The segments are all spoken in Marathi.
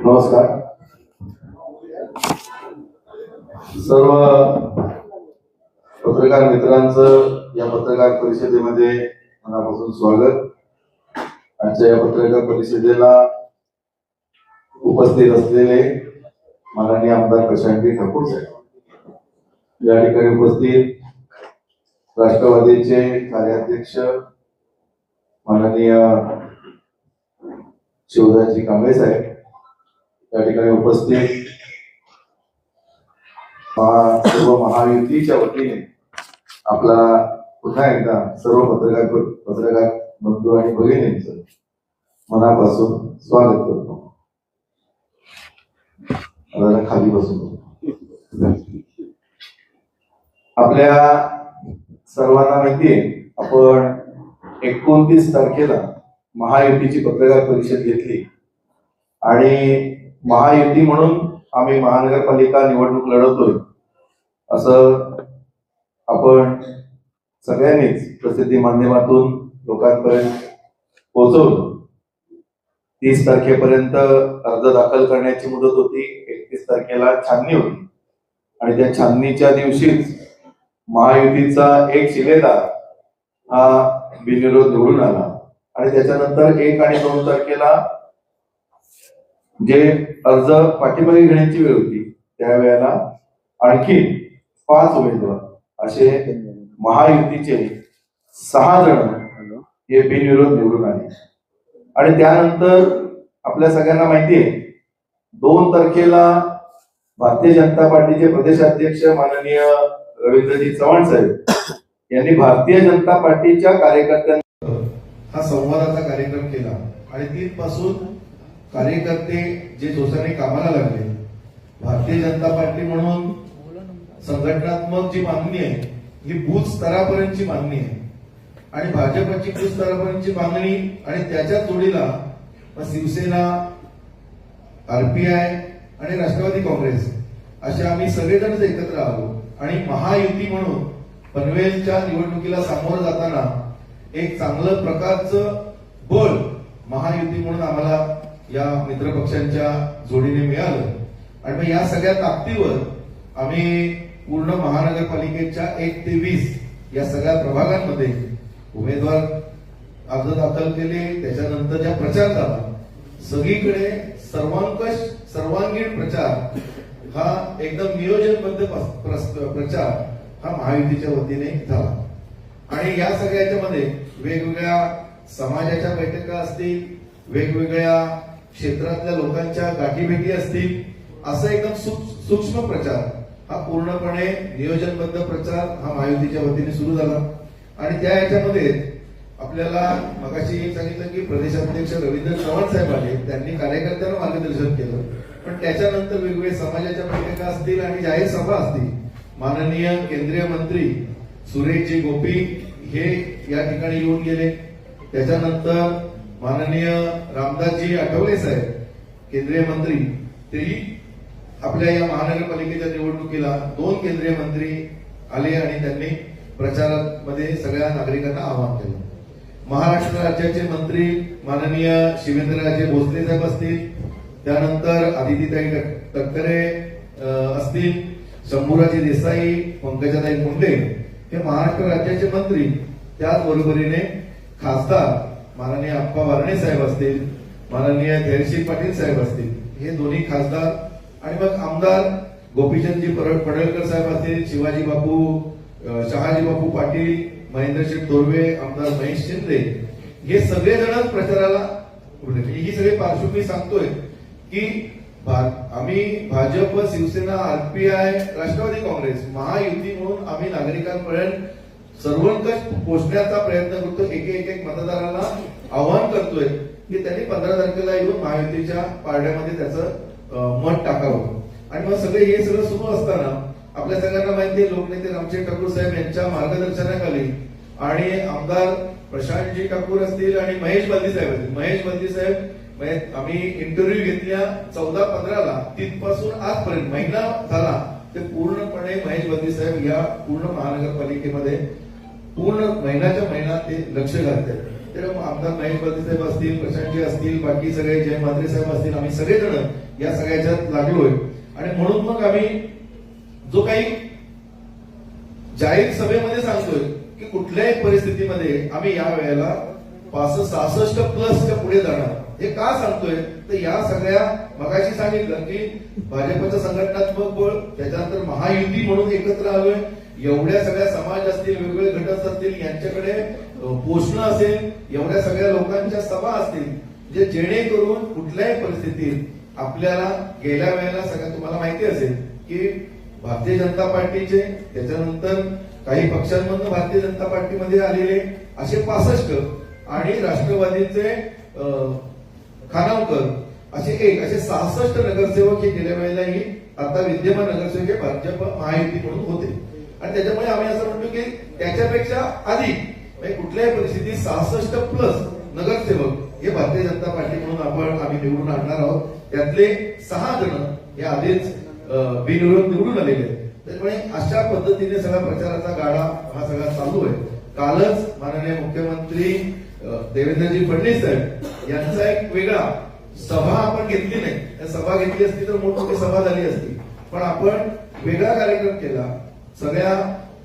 नमस्कार सर्व पत्रकार मित्रांचं या पत्रकार परिषदेमध्ये मनापासून स्वागत. आजच्या या पत्रकार परिषदेला उपस्थित असलेले माननीय आमदार प्रशांत ठाकूर साहेब, या ठिकाणी उपस्थित राष्ट्रवादीचे कार्याध्यक्ष माननीय शिवदासजी कांबळे साहेब, या ठिकाणी उपस्थित सर्व महायुतीच्या वतीने आपला पुन्हा एकदा सर्व पत्रकार बंधू आणि भगिनींचं मनापासून स्वागत करतो. खाली बसून आपल्या सर्वांना माहिती आहे, आपण 29 तारखेला महायुतीची पत्रकार परिषद घेतली आणि महायुती म्हणून आम्ही महानगरपालिका निवडणूक लढवतोय असं आपण सगळ्यांनीच प्रसिद्धी माध्यमातून लोकांपर्यंत पोहोचवलं. 30 तारखेपर्यंत अर्ज दाखल करण्याची मुदत होती. 31 तारखेला छाननी होती आणि त्या छाननीच्या दिवशीच महायुतीचा एक शिलेदार हा बिनविरोध निवडून आला आणि त्याच्यानंतर 1 आणि 2 तारखेला जे अर्ज पाठीमागे घेण्याची वेळ होती त्यावेळेला आणखी 5 उमेदवार असे महायुतीचे 6 जण हे बिनविरोध निवडून आले. आणि त्यानंतर आपल्या सगळ्यांना माहिती आहे 2 तारखेला भारतीय जनता पार्टीचे प्रदेशाध्यक्ष माननीय रवींद्रजी चव्हाण साहेब यांनी भारतीय जनता पार्टीच्या कार्यकर्त्यांना हा संवादाचा कार्यक्रम केला आणि तिथपासून कार्यकर्ते जे जोशाने कामाला लागले. भारतीय जनता पार्टी म्हणून संघटनात्मक जी मागणी आहे ही बूथ स्तरापर्यंतची मागणी आहे आणि भाजपची बूथ स्तरापर्यंतची मागणी आणि त्याच्या जोडीला शिवसेना, आरपीआय आणि राष्ट्रवादी काँग्रेस असे आम्ही सगळेजण एकत्र आलो आणि महायुती म्हणून पनवेलच्या निवडणुकीला सामोरं जाताना एक चांगलं प्रकारचं बळ महायुती म्हणून आम्हाला या मित्रपक्षांच्या जोडीने मिळालं. आणि मग या सगळ्या ताकदीवर आम्ही पूर्ण महानगरपालिकेच्या 1 ते 20 या सगळ्या प्रभागांमध्ये उमेदवार अर्ज दाखल केले. त्याच्यानंतरच्या प्रचार झाला. सगळीकडे सर्वांगीण प्रचार हा एकदम नियोजनबद्ध प्रचार हा महायुतीच्या वतीने झाला. आणि या सगळ्याच्यामध्ये वेगवेगळ्या समाजाच्या बैठका असतील, वेगवेगळ्या क्षेत्रातल्या लोकांच्या गाठीभेटी असतील, असा एकदम सूक्ष्म प्रचार हा पूर्णपणे नियोजनबद्ध प्रचार हा महायुतीच्या वतीने सुरू झाला. आणि त्या याच्यामध्ये आपल्याला मगाशी सांगितलं की प्रदेशाध्यक्ष रवींद्र चव्हाण साहेब आले, त्यांनी कार्यकर्त्यांना मार्गदर्शन केलं. पण त्याच्यानंतर वेगवेगळ्या समाजाच्या बैठका असतील आणि जाहीर सभा असतील. माननीय केंद्रीय मंत्री सुरेशजी गोपी हे या ठिकाणी येऊन गेले. त्याच्यानंतर माननीय रामदासजी आठवले साहेब केंद्रीय मंत्री तेही आपल्या या महानगरपालिकेच्या निवडणुकीला 2 केंद्रीय मंत्री आले आणि त्यांनी प्रचारामध्ये सगळ्या नागरिकांना आवाहन केलं. महाराष्ट्र राज्याचे मंत्री माननीय शिवेंद्रराजे भोसले साहेब असतील, त्यानंतर आदितीताई तटकरे असतील, शंभूराजे देसाई, पंकजाताई मुंडे हे महाराष्ट्र राज्याचे मंत्री, त्याचबरोबरीने खासदार माननीय अप्पा वारणे साहेब असतील, माननीय धैर्यशील पाटील साहेब असतील, हे दोन्ही खासदार. आणि मग आमदार गोपीचंदजी पडळकर साहेब असतील, शिवाजी बापू, शहाजी बापू पाटील, महेंद्रशेठ तोरवे, आमदार महेश शिंदे, हे सगळेजण प्रचाराला उभे. ही सगळी पार्श्वभूमी सांगतोय की आम्ही भाजप, शिवसेना, आरपीआय, राष्ट्रवादी काँग्रेस महायुती म्हणून आम्ही नागरिकांपर्यंत सर्वंकष पोहोचण्याचा प्रयत्न करतो. एक मतदाराला आवाहन करतोय की त्यांनी 15 तारखेला येऊन महायुतीच्या पारड्यामध्ये त्याचं मत टाकावं. आणि मग हे सगळं सुरू असताना आपल्या सगळ्यांना माहिती आहे लोकनेते रामशेठ ठाकूर साहेब यांच्या मार्गदर्शनाखाली आणि आमदार प्रशांतजी ठाकूर असतील आणि महेश बंदी साहेब असतील. महेश बंदी साहेब आम्ही इंटरव्ह्यू घेतल्या 14-15ला, तिथपासून आजपर्यंत महिना झाला ते पूर्णपणे महेश बंदी साहेब या पूर्ण महानगरपालिकेमध्ये पूर्ण महिन्याच्या महिना ते लक्ष घालतात. तर आमदार महेश बलते साहेब असतील, प्रशांतजी असतील, बाकी सगळे जय म्हात्रे साहेब असतील, आम्ही सगळेजण या सगळ्याच्यात लागलोय. आणि म्हणून मग आम्ही जो काही जाहीर सभेमध्ये सांगतोय की कुठल्याही परिस्थितीमध्ये आम्ही या वेळेला 65+ पुढे जाणार. हे का सांगतोय तर या सगळ्या मगाशी सांगितलं की भाजपचं संघटनात्मक बळ, त्याच्यानंतर महायुती म्हणून एकत्र आलोय. एवढ्या सगळ्या समाज असतील, वेगवेगळे घटक असतील, यांच्याकडे पोषण असेल, एवढ्या सगळ्या लोकांच्या सभा असतील, जे जेणेकरून कुठल्याही परिस्थितीत आपल्याला गेल्या वेळेला सगळ्या तुम्हाला माहिती असेल की भारतीय जनता पार्टीचे, त्याच्यानंतर काही पक्षांमधून भारतीय जनता पार्टीमध्ये आलेले असे 65 आणि राष्ट्रवादीचे खानावकर असे 66 नगरसेवक हे गेल्या वेळेलाही आता विद्यमान नगरसेवक हे भाजप महायुती म्हणून होते. आणि त्याच्यामुळे आम्ही असं म्हणतो की त्याच्यापेक्षा अधिक म्हणजे कुठल्याही परिस्थितीत 66+ नगरसेवक हे भारतीय जनता पार्टी म्हणून आम्ही निवडून आणणार आहोत. त्यातले 6 जण हे आधीच बिनविरोध निवडून आलेले आहेत. त्यामुळे अशा पद्धतीने सगळा प्रचाराचा गाडा हा सगळा चालू आहे. कालच माननीय मुख्यमंत्री देवेंद्रजी फडणवीस साहेब यांचा एक वेगळा सभा आपण घेतली नाही. त्या सभा घेतली असती तर मोठी सभा झाली असती, पण आपण वेगळा कार्यक्रम केला. सगळ्या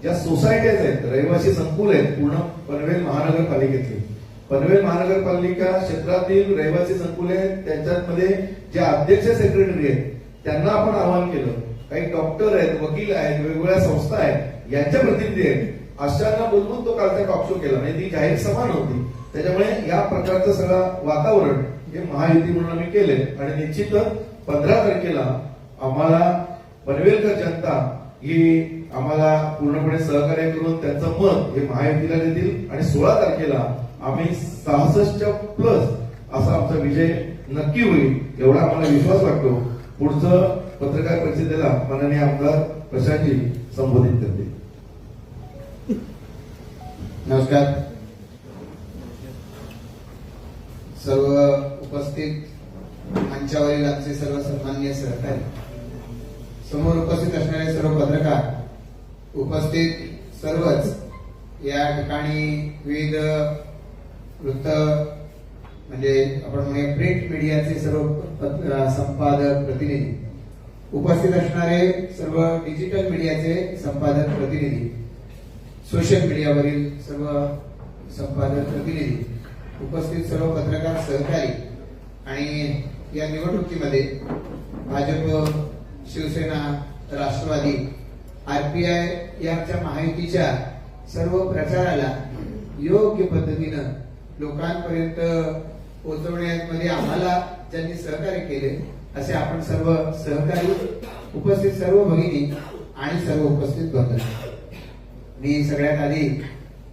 ज्या सोसायटीज आहेत, रहिवासी संकुल आहेत पूर्ण पनवेल महानगरपालिकेतली, पनवेल महानगरपालिका क्षेत्रातील रहिवासी संकुल आहेत, त्यांच्यामध्ये जे अध्यक्ष सेक्रेटरी आहेत त्यांना आपण आवाहन केलं. काही डॉक्टर आहेत, वकील आहेत, वेगवेगळ्या संस्था आहेत, यांच्या प्रतिनिधी आहेत, अशांना बोलवून तो कालचा टॉक शो केला. म्हणजे ती जाहीर सभा नव्हती. त्याच्यामुळे या प्रकारचं सगळं वातावरण हे महायुती म्हणून आम्ही केले. आणि निश्चितच 15 तारखेला आम्हाला पनवेलकर जनता ही आम्हाला पूर्णपणे सहकार्य करून त्यांचं मत हे महायुतीला देतील. आणि 16 तारखेला आम्ही 66+ असा आमचा विजय नक्की होईल एवढा आम्हाला विश्वास वाटतो. पुढचं पत्रकार परिषदेला माननीय आमदार प्रशांतजी संबोधित करतील. नमस्कार. सर्व उपस्थित मंचावरील आमचे सर्व सन्माननीय सहकारी, समोर उपस्थित असणारे सर्व पत्रकार, उपस्थित सर्वच या ठिकाणी विविध वृत्त म्हणजे आपण म्हणूया प्रिंट मीडियाचे सर्व संपादक प्रतिनिधी, उपस्थित असणारे सर्व डिजिटल मीडियाचे संपादक प्रतिनिधी, सोशल मीडियावरील सर्व संपादक प्रतिनिधी, उपस्थित सर्व पत्रकार सहकारी आणि या निवडणुकीमध्ये भाजप, शिवसेना, राष्ट्रवादी, आरपीआय यांच्या महायुतीच्या सर्व प्रचाराला योग्य पद्धतीनं लोकांपर्यंत पोहोचवण्यामध्ये आम्हाला ज्यांनी सहकार्य केले असे आपण सर्व सहकारी, उपस्थित सर्व भगिनी आणि सर्व उपस्थित बंधू, मी सगळ्यात आधी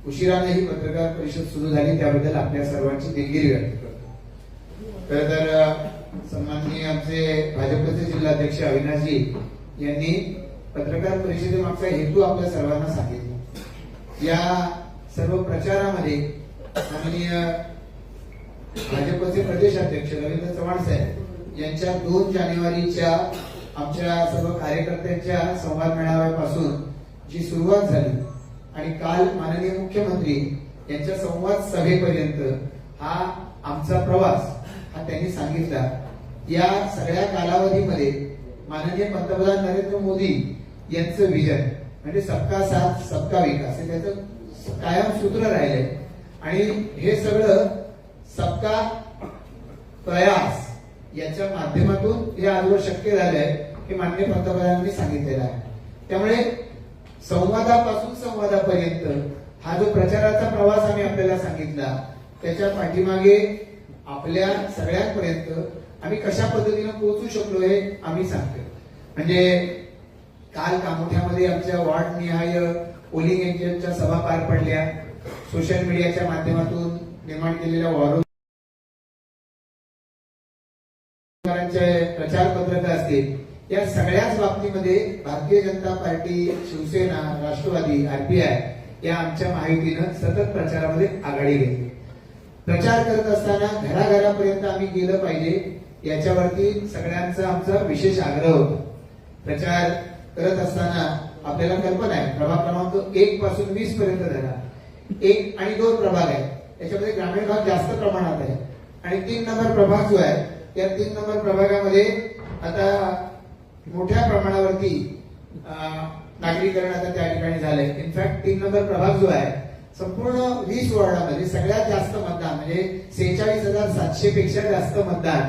उशिराने ही पत्रकार परिषद सुरू झाली त्याबद्दल आपल्या सर्वांची दिलगिरी व्यक्त करतो. खरं तर सन्माननीय आमचे भाजपचे जिल्हाध्यक्ष अविनाशजी यांनी पत्रकार परिषदेमागचा हेतू आपल्या सर्वांना सांगितला. या सर्व प्रचारामध्ये माननीय भाजपचे प्रदेशाध्यक्ष रवींद्र चव्हाण साहेब यांच्या 2 जानेवारीच्या आमच्या सर्व कार्यकर्त्यांच्या संवाद मेळाव्यापासून जी सुरुवात झाली आणि काल माननीय मुख्यमंत्री यांच्या संवाद सभेपर्यंत हा आमचा प्रवास हा त्यांनी सांगितला. या सगळ्या कालावधीमध्ये माननीय पंतप्रधान नरेंद्र मोदी यांचं विजन म्हणजे सबका साथ सबका विकास हे त्याचं कायम सूत्र राहिलंय. आणि हे सगळं सबका प्रयास याच्या माध्यमातून हे आजवर शक्य झालंय हे माननीय पंतप्रधानांनी सांगितलेलं आहे. त्यामुळे संवादापासून संवादापर्यंत हा जो प्रचाराचा प्रवास आम्ही आपल्याला सांगितला त्याच्या पाठीमागे आपल्या सगळ्यांपर्यंत आम्ही कशा पद्धतीने पोहोचू शकलो हे आम्ही सांगतो. म्हणजे काल कामोठ्यामध्ये आमच्या वार्ड निहाय पोलिंग एजंटच्या सभा पार पडल्या. सोशल मीडियाच्या माध्यमातून निर्माण केलेल्या वॉर प्रचार पत्रक असतील, या सगळ्याच बाबतीमध्ये भारतीय जनता पार्टी, शिवसेना, राष्ट्रवादी, आरपीआय या आमच्या महायुतीनं सतत प्रचारामध्ये आघाडी घेतली. प्रचार करत असताना घराघरापर्यंत आम्ही गेलं पाहिजे याच्यावरती सगळ्यांचा आमचा विशेष आग्रह होता. प्रचार करत असताना आपल्याला कल्पना आहे प्रभाग क्रमांक 1 पासून 20 पर्यंत झाला. 1 आणि 2 प्रभाग आहेत. याच्यामध्ये ग्रामीण भाग जास्त प्रमाणात आहे. आणि 3 नंबर प्रभाग जो आहे, या 3 नंबर प्रभागामध्ये आता मोठ्या प्रमाणावरती नागरीकरण आता त्या ठिकाणी झालंय. इनफॅक्ट 3 नंबर प्रभाग जो आहे, संपूर्ण 20 वॉर्डामध्ये सगळ्यात जास्त मतदान म्हणजे 46,700 पेक्षा जास्त मतदान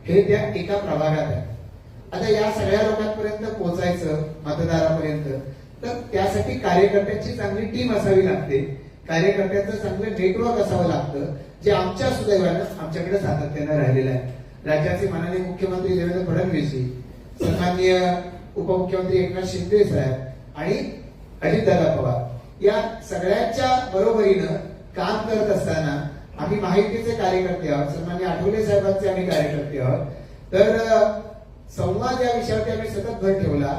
हे त्या एका प्रभागात आहे. आता या सगळ्या लोकांपर्यंत पोहोचायचं, मतदारापर्यंत, तर त्यासाठी कार्यकर्त्यांची चांगली टीम असावी लागते, कार्यकर्त्यांचं चांगलं नेटवर्क असावं लागतं, जे आमच्या सुदैवानं आमच्याकडे सातत्यानं राहिलेलं आहे. राज्याचे माननीय मुख्यमंत्री देवेंद्र फडणवीसजी, सन्माननीय उपमुख्यमंत्री एकनाथ शिंदे साहेब आणि अजितदादा पवार या सगळ्यांच्या बरोबरीनं काम करत असताना आम्ही माहितीचे कार्यकर्ते आहोत, सन्माननीय आठवले साहेबांचे आम्ही कार्यकर्ते आहोत. तर संवाद या विषयावरती आम्ही सतत भर ठेवला.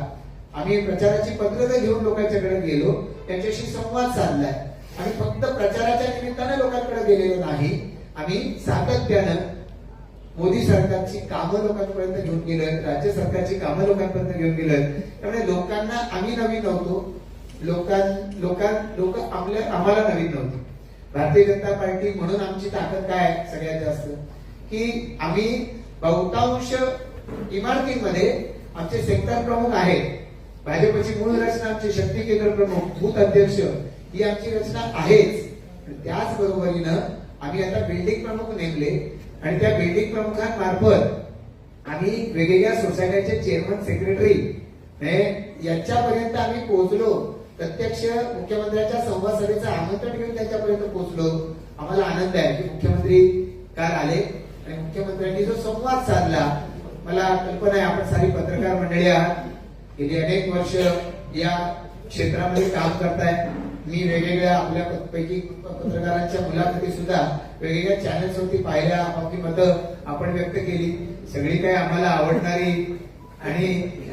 आम्ही प्रचाराची पत्रकं घेऊन लोकांच्याकडे गेलो, त्यांच्याशी संवाद साधलाय आणि फक्त प्रचाराच्या निमित्तानं लोकांकडे गेलेलो नाही, आम्ही सातत्यानं मोदी सरकारची कामं लोकांपर्यंत घेऊन गेलोय, राज्य सरकारची कामं लोकांपर्यंत घेऊन गेलोय. त्यामुळे लोकांना आम्ही नवीन नव्हतो, लोक आम्हाला नवीन नव्हती. भारतीय जनता पार्टी म्हणून आमची ताकद काय आहे सगळ्यात जास्त, की आम्ही बहुतांश इमारतींमध्ये आमचे सेक्टर प्रमुख आहेत. भाजपची मूळ रचना आमचे शक्ती केंद्र प्रमुख, बूथ अध्यक्ष ही आमची रचना आहेच. त्याच बरोबरीनं आम्ही आता बिल्डिंग प्रमुख नेमले आणि त्या बिल्डिंग प्रमुखांमार्फत आम्ही वेगवेगळ्या सोसायटीचे चेअरमन, सेक्रेटरी यांच्यापर्यंत आम्ही पोहोचलो. प्रत्यक्ष मुख्यमंत्र्यांच्या संवाद सभेचं आमंत्रण घेऊन त्यांच्यापर्यंत पोहोचलो. आम्हाला आनंद आहे की मुख्यमंत्री काल आले आणि मुख्यमंत्र्यांनी जो संवाद साधला, मला कल्पना आहे आपण सारी पत्रकार मंडळी आहात, गेली अनेक वर्ष या क्षेत्रामध्ये काम करताय. मी वेगवेगळ्या आपल्या पैकी पत्रकारांच्या मुलाखती सुद्धा वेगवेगळ्या चॅनल्स वरती पाहिल्या, आपली मतं आपण व्यक्त केली. सगळी काही आम्हाला आवडणारी आणि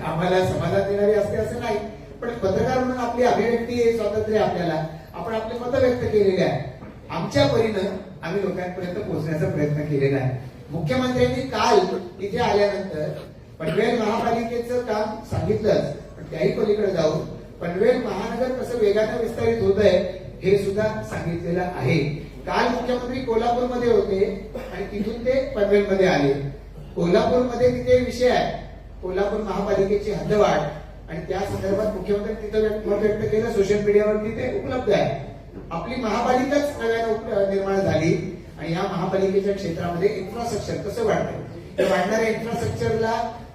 आम्हाला समाधान देणारी असते असं नाही, पण पत्रकार म्हणून आपली अभिव्यक्ती स्वातंत्र्य आपल्याला, आपण आपली मतं व्यक्त केलेली आहे. आमच्या परीनं आम्ही लोकांपर्यंत पोहोचण्याचा प्रयत्न केलेला आहे. मुख्यमंत्र्यांनी काल इथे आल्यानंतर पनवेल महापालिकेचं काम सांगितलंच, पण त्याही पलीकडे जाऊन पनवेल महानगर कसं वेगाने विस्तारित होत आहे हे सुद्धा सांगितलेलं आहे. काल मुख्यमंत्री कोल्हापूरमध्ये होते आणि तिथून ते पनवेलमध्ये आले. कोल्हापूरमध्ये तिथे विषय आहे, कोल्हापूर महापालिकेची हद्दवाढ, आणि त्या संदर्भात मुख्यमंत्री तिथं मत व्यक्त केलं, सोशल मीडियावरती ते उपलब्ध आहे. आपली महापालिकाच नव्यानं निर्माण झाली आणि या महापालिकेच्या क्षेत्रामध्ये इन्फ्रास्ट्रक्चर कसं वाढतंय, वाढणाऱ्या इन्फ्रास्ट्रक्चरला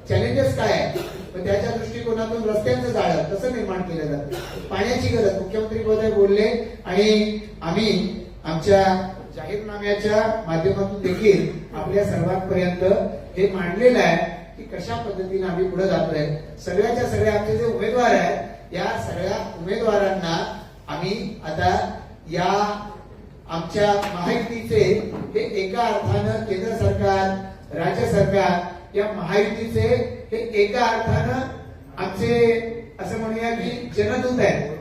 चॅलेंजेस काय आहेत, त्याच्या दृष्टिकोनातून रस्त्यांचं जाळं कसं निर्माण केलं जातं, पाण्याची गरज मुख्यमंत्री महोदय बोलले आणि आम्ही आमच्या जाहीरनाम्याच्या माध्यमातून देखील आपल्या सर्वांपर्यंत हे मांडलेलं आहे की कशा पद्धतीने आम्ही पुढे जातोय. सगळ्याच्या सगळ्या आमचे जे उमेदवार आहेत, या सगळ्या उमेदवारांना आम्ही आता या आमच्या महायुतीचे हे एका अर्थानं केंद्र सरकार, राज्य सरकार, या महायुतीचे हे एका अर्थानं आमचे असं म्हणूया की जनदूत आहेत,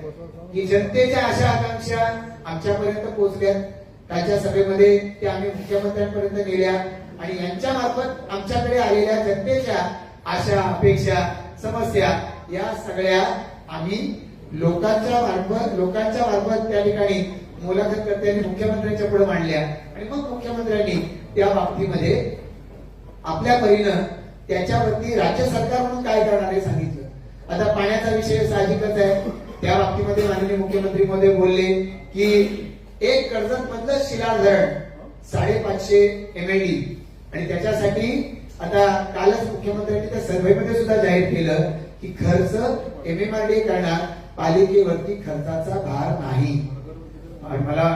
की जनतेच्या आशा आकांक्षा आमच्यापर्यंत पोहोचल्या. कालच्या सभेमध्ये त्या आम्ही मुख्यमंत्र्यांपर्यंत नेल्या आणि यांच्या मार्फत आमच्याकडे आलेल्या जनतेच्या आशा, अपेक्षा, समस्या या सगळ्या आम्ही लोकांच्या मार्फत त्या ठिकाणी मुलाखतकर्त्यांनी मुख्यमंत्र्यांच्या पुढे मांडल्या आणि मग मुख्यमंत्र्यांनी त्या बाबतीमध्ये आपल्या परीनं त्याच्यावरती राज्य सरकार म्हणून काय करणार हे सांगितलं. आता पाण्याचा विषय साहजिकच आहे, त्या बाबतीमध्ये माननीय मुख्यमंत्री महोदय बोलले की एक कर्जत मधलं शिलार धरण 550 MLD आणि त्याच्यासाठी आता कालच मुख्यमंत्र्यांनी त्या सर्व्हेमध्ये सुद्धा जाहीर केलं की खर्च MMRDA करणार, पालिकेवरती खर्चाचा भार नाही. मला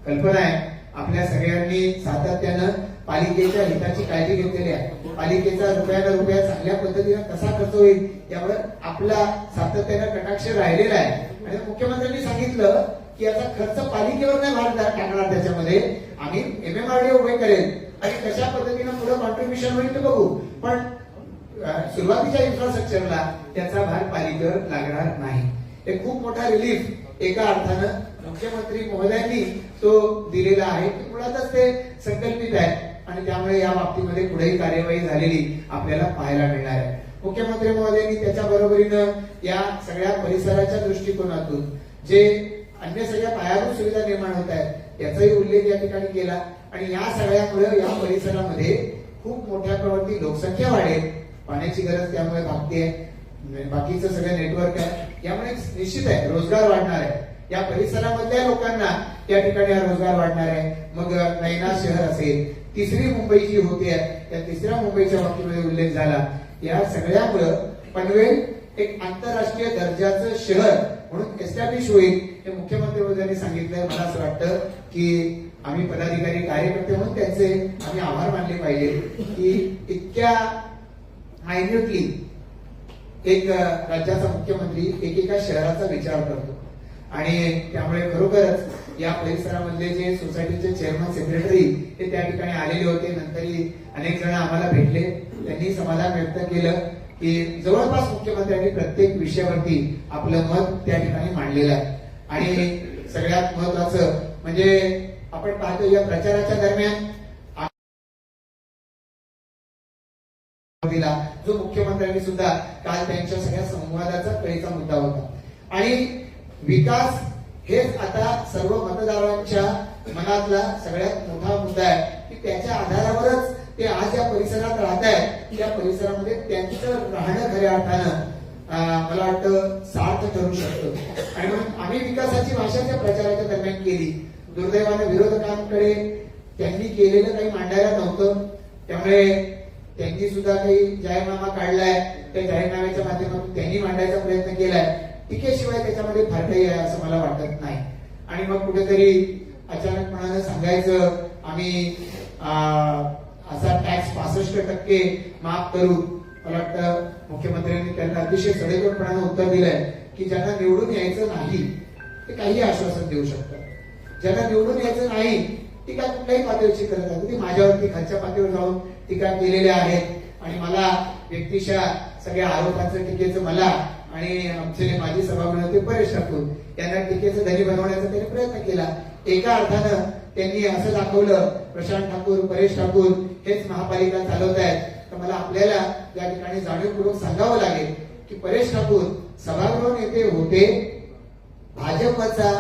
कल्पना आहे आपल्या सगळ्यांनी सातत्यानं पालिकेच्या हिताची काळजी घेतलेली आहे. पालिकेचा रुपयाला रुपया चांगल्या पद्धतीने कसा खर्च होईल यावर आपला सातत्यानं कटाक्ष राहिलेला आहे आणि मुख्यमंत्र्यांनी सांगितलं की याचा खर्च पालिकेवर नाही भार टाकणार, त्याच्यामध्ये आम्ही MMRDA उभे करेल आणि कशा पद्धतीनं पुढे कॉन्ट्रीब्युशन होईल ते बघू, पण सुरुवातीच्या इन्फ्रास्ट्रक्चरला त्याचा भार पालिकेवर लागणार नाही. एक खूप मोठा रिलीफ एका अर्थानं मुख्यमंत्री महोदयांनी तो दिलेला आहे, मुळातच ते संकल्पित आहे आणि त्यामुळे या बाबतीमध्ये पुढेही कार्यवाही झालेली आपल्याला पाहायला मिळणार आहे. मुख्यमंत्री महोदयांनी त्याच्या बरोबरीनं या सगळ्या परिसराच्या दृष्टिकोनातून जे अन्य सगळ्या पायाभूत सुविधा निर्माण होत आहेत याचाही उल्लेख या ठिकाणी केला. आणि या सगळ्यामुळे या परिसरामध्ये खूप मोठ्या प्रमाणात लोकसंख्या वाढेल, पाण्याची गरज त्यामुळे भागते, बाकीचं सगळं नेटवर्क आहे, यामुळे निश्चित आहे रोजगार वाढणार आहे. या परिसरामधल्या लोकांना या ठिकाणी हा रोजगार वाढणार आहे. मग नैना शहर असेल, तिसरी मुंबई जी होते त्या तिसऱ्या मुंबईच्या बाबतीमध्ये उल्लेख झाला. या सगळ्यामुळं पनवेल एक आंतरराष्ट्रीय दर्जाचं शहर म्हणून एस्टॅब्लिश होईल हे मुख्यमंत्री मोदींनी सांगितलंय. मला असं वाटतं की आम्ही पदाधिकारी कार्यकर्ते म्हणून त्यांचे आम्ही आभार मानले पाहिजे की इतक्या मायन्युटली एक राज्याचा मुख्यमंत्री एकेका शहराचा विचार करतो. आणि त्यामुळे खरोखरच या परिसरामधले जे सोसायटीचे चेअरमन सेक्रेटरी ते त्या ठिकाणी आलेले होते. नंतरही अनेक जण आम्हाला भेटले, त्यांनी समाधान व्यक्त केलं की जवळपास मुख्यमंत्र्यांनी प्रत्येक विषयावरती आपलं मत त्या ठिकाणी मांडलेलं आहे. आणि सगळ्यात महत्वाचं म्हणजे आपण पाहतो या प्रचाराच्या दरम्यान जो मुख्यमंत्र्यांनी सुद्धा काल त्यांच्या सगळ्या संवादाचा कळीचा मुद्दा होता. आणि विकास हेच आता सर्व मतदारांच्या मनातला सगळ्यात मोठा मुद्दा आहे की त्याच्या आधारावरच ते आज या परिसरात राहत आहेत. त्या परिसरामध्ये त्यांचं राहणं खऱ्या अर्थानं मला वाटतं सार्थ ठरू शकतं. आणि म्हणून आम्ही विकासाची भाषा त्या प्रचाराच्या दरम्यान केली. दुर्दैवाने विरोधकांकडे त्यांनी केलेलं काही मांडायला नव्हतं, त्यामुळे त्यांनी सुद्धा काही जाहीरनामा काढलाय, त्या जाहीरनाम्याच्या माध्यमातून त्यांनी मांडायचा प्रयत्न केलाय. टीकेशिवाय त्याच्यामध्ये फार काही आहे असं मला वाटत नाही. आणि मग कुठेतरी अचानकपणानं सांगायचं आम्ही असा टॅक्स 65% माफ करू. मला वाटतं मुख्यमंत्र्यांनी त्यांना अतिशय सडेतोडपणानं उत्तर दिलंय की ज्यांना निवडून यायचं नाही ते काही आश्वासन देऊ शकतात, ज्यांना निवडून यायचं नाही टीका कुठल्याही पातळीची करत आहे. ती माझ्यावरती खालच्या पातळीवर जाऊन टीका केलेल्या आहेत. आणि मला व्यक्तिशः सगळ्या आरोपांचं टीकेचं मला आणि आमचे माजी सभागृह ते परेश ठाकूर यांना टीकेचं धनी बनवण्याचा त्यांनी प्रयत्न केला. एका अर्थानं त्यांनी असं दाखवलं प्रशांत ठाकूर, परेश ठाकूर हेच महापालिका चालवत आहेत. तर मला आपल्याला या ठिकाणी जाणीवपूर्वक सांगावं लागेल की परेश ठाकूर सभागृह नेते होते, भाजपचा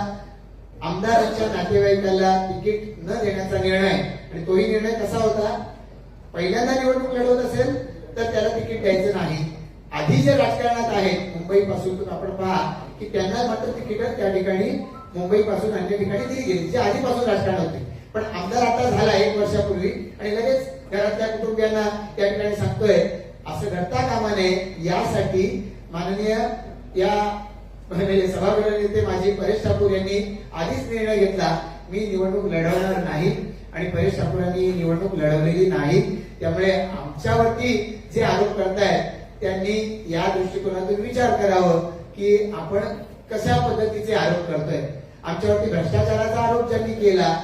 आमदारांच्या नातेवाईकाला तिकीट न देण्याचा निर्णय, आणि तोही निर्णय कसा होता, पहिल्यांदा निवडणूक लढवत असेल तर त्याला तिकीट द्यायचं नाही. आधी जे राजकारणात आहेत मुंबई पासून आपण पहा की त्यांना मात्र तिकीट त्या ठिकाणी मुंबई पासून अन्य ठिकाणी दिली गेली जे आधीपासून राजकारण होते. पण आमदार आता झाला 1 वर्षापूर्वी आणि लगेच घरातल्या कुटुंबियांना त्या ठिकाणी सांगतोय, असं घडता कामा नये. यासाठी माननीय या सभागृह नेते माजी परेश ठाकूर यांनी आधीच निर्णय घेतला मी निवडणूक लढवणार नाही, आणि परेश ठाकूरांनी निवडणूक लढवलेली नाही. त्यामुळे आमच्यावरती जे आरोप करतायत त्यांनी या दृष्टिकोनातून विचार करावं की आपण कशा पद्धतीचे आरोप करतोय. आमच्यावरती भ्रष्टाचाराचा आरोप ज्यांनी केला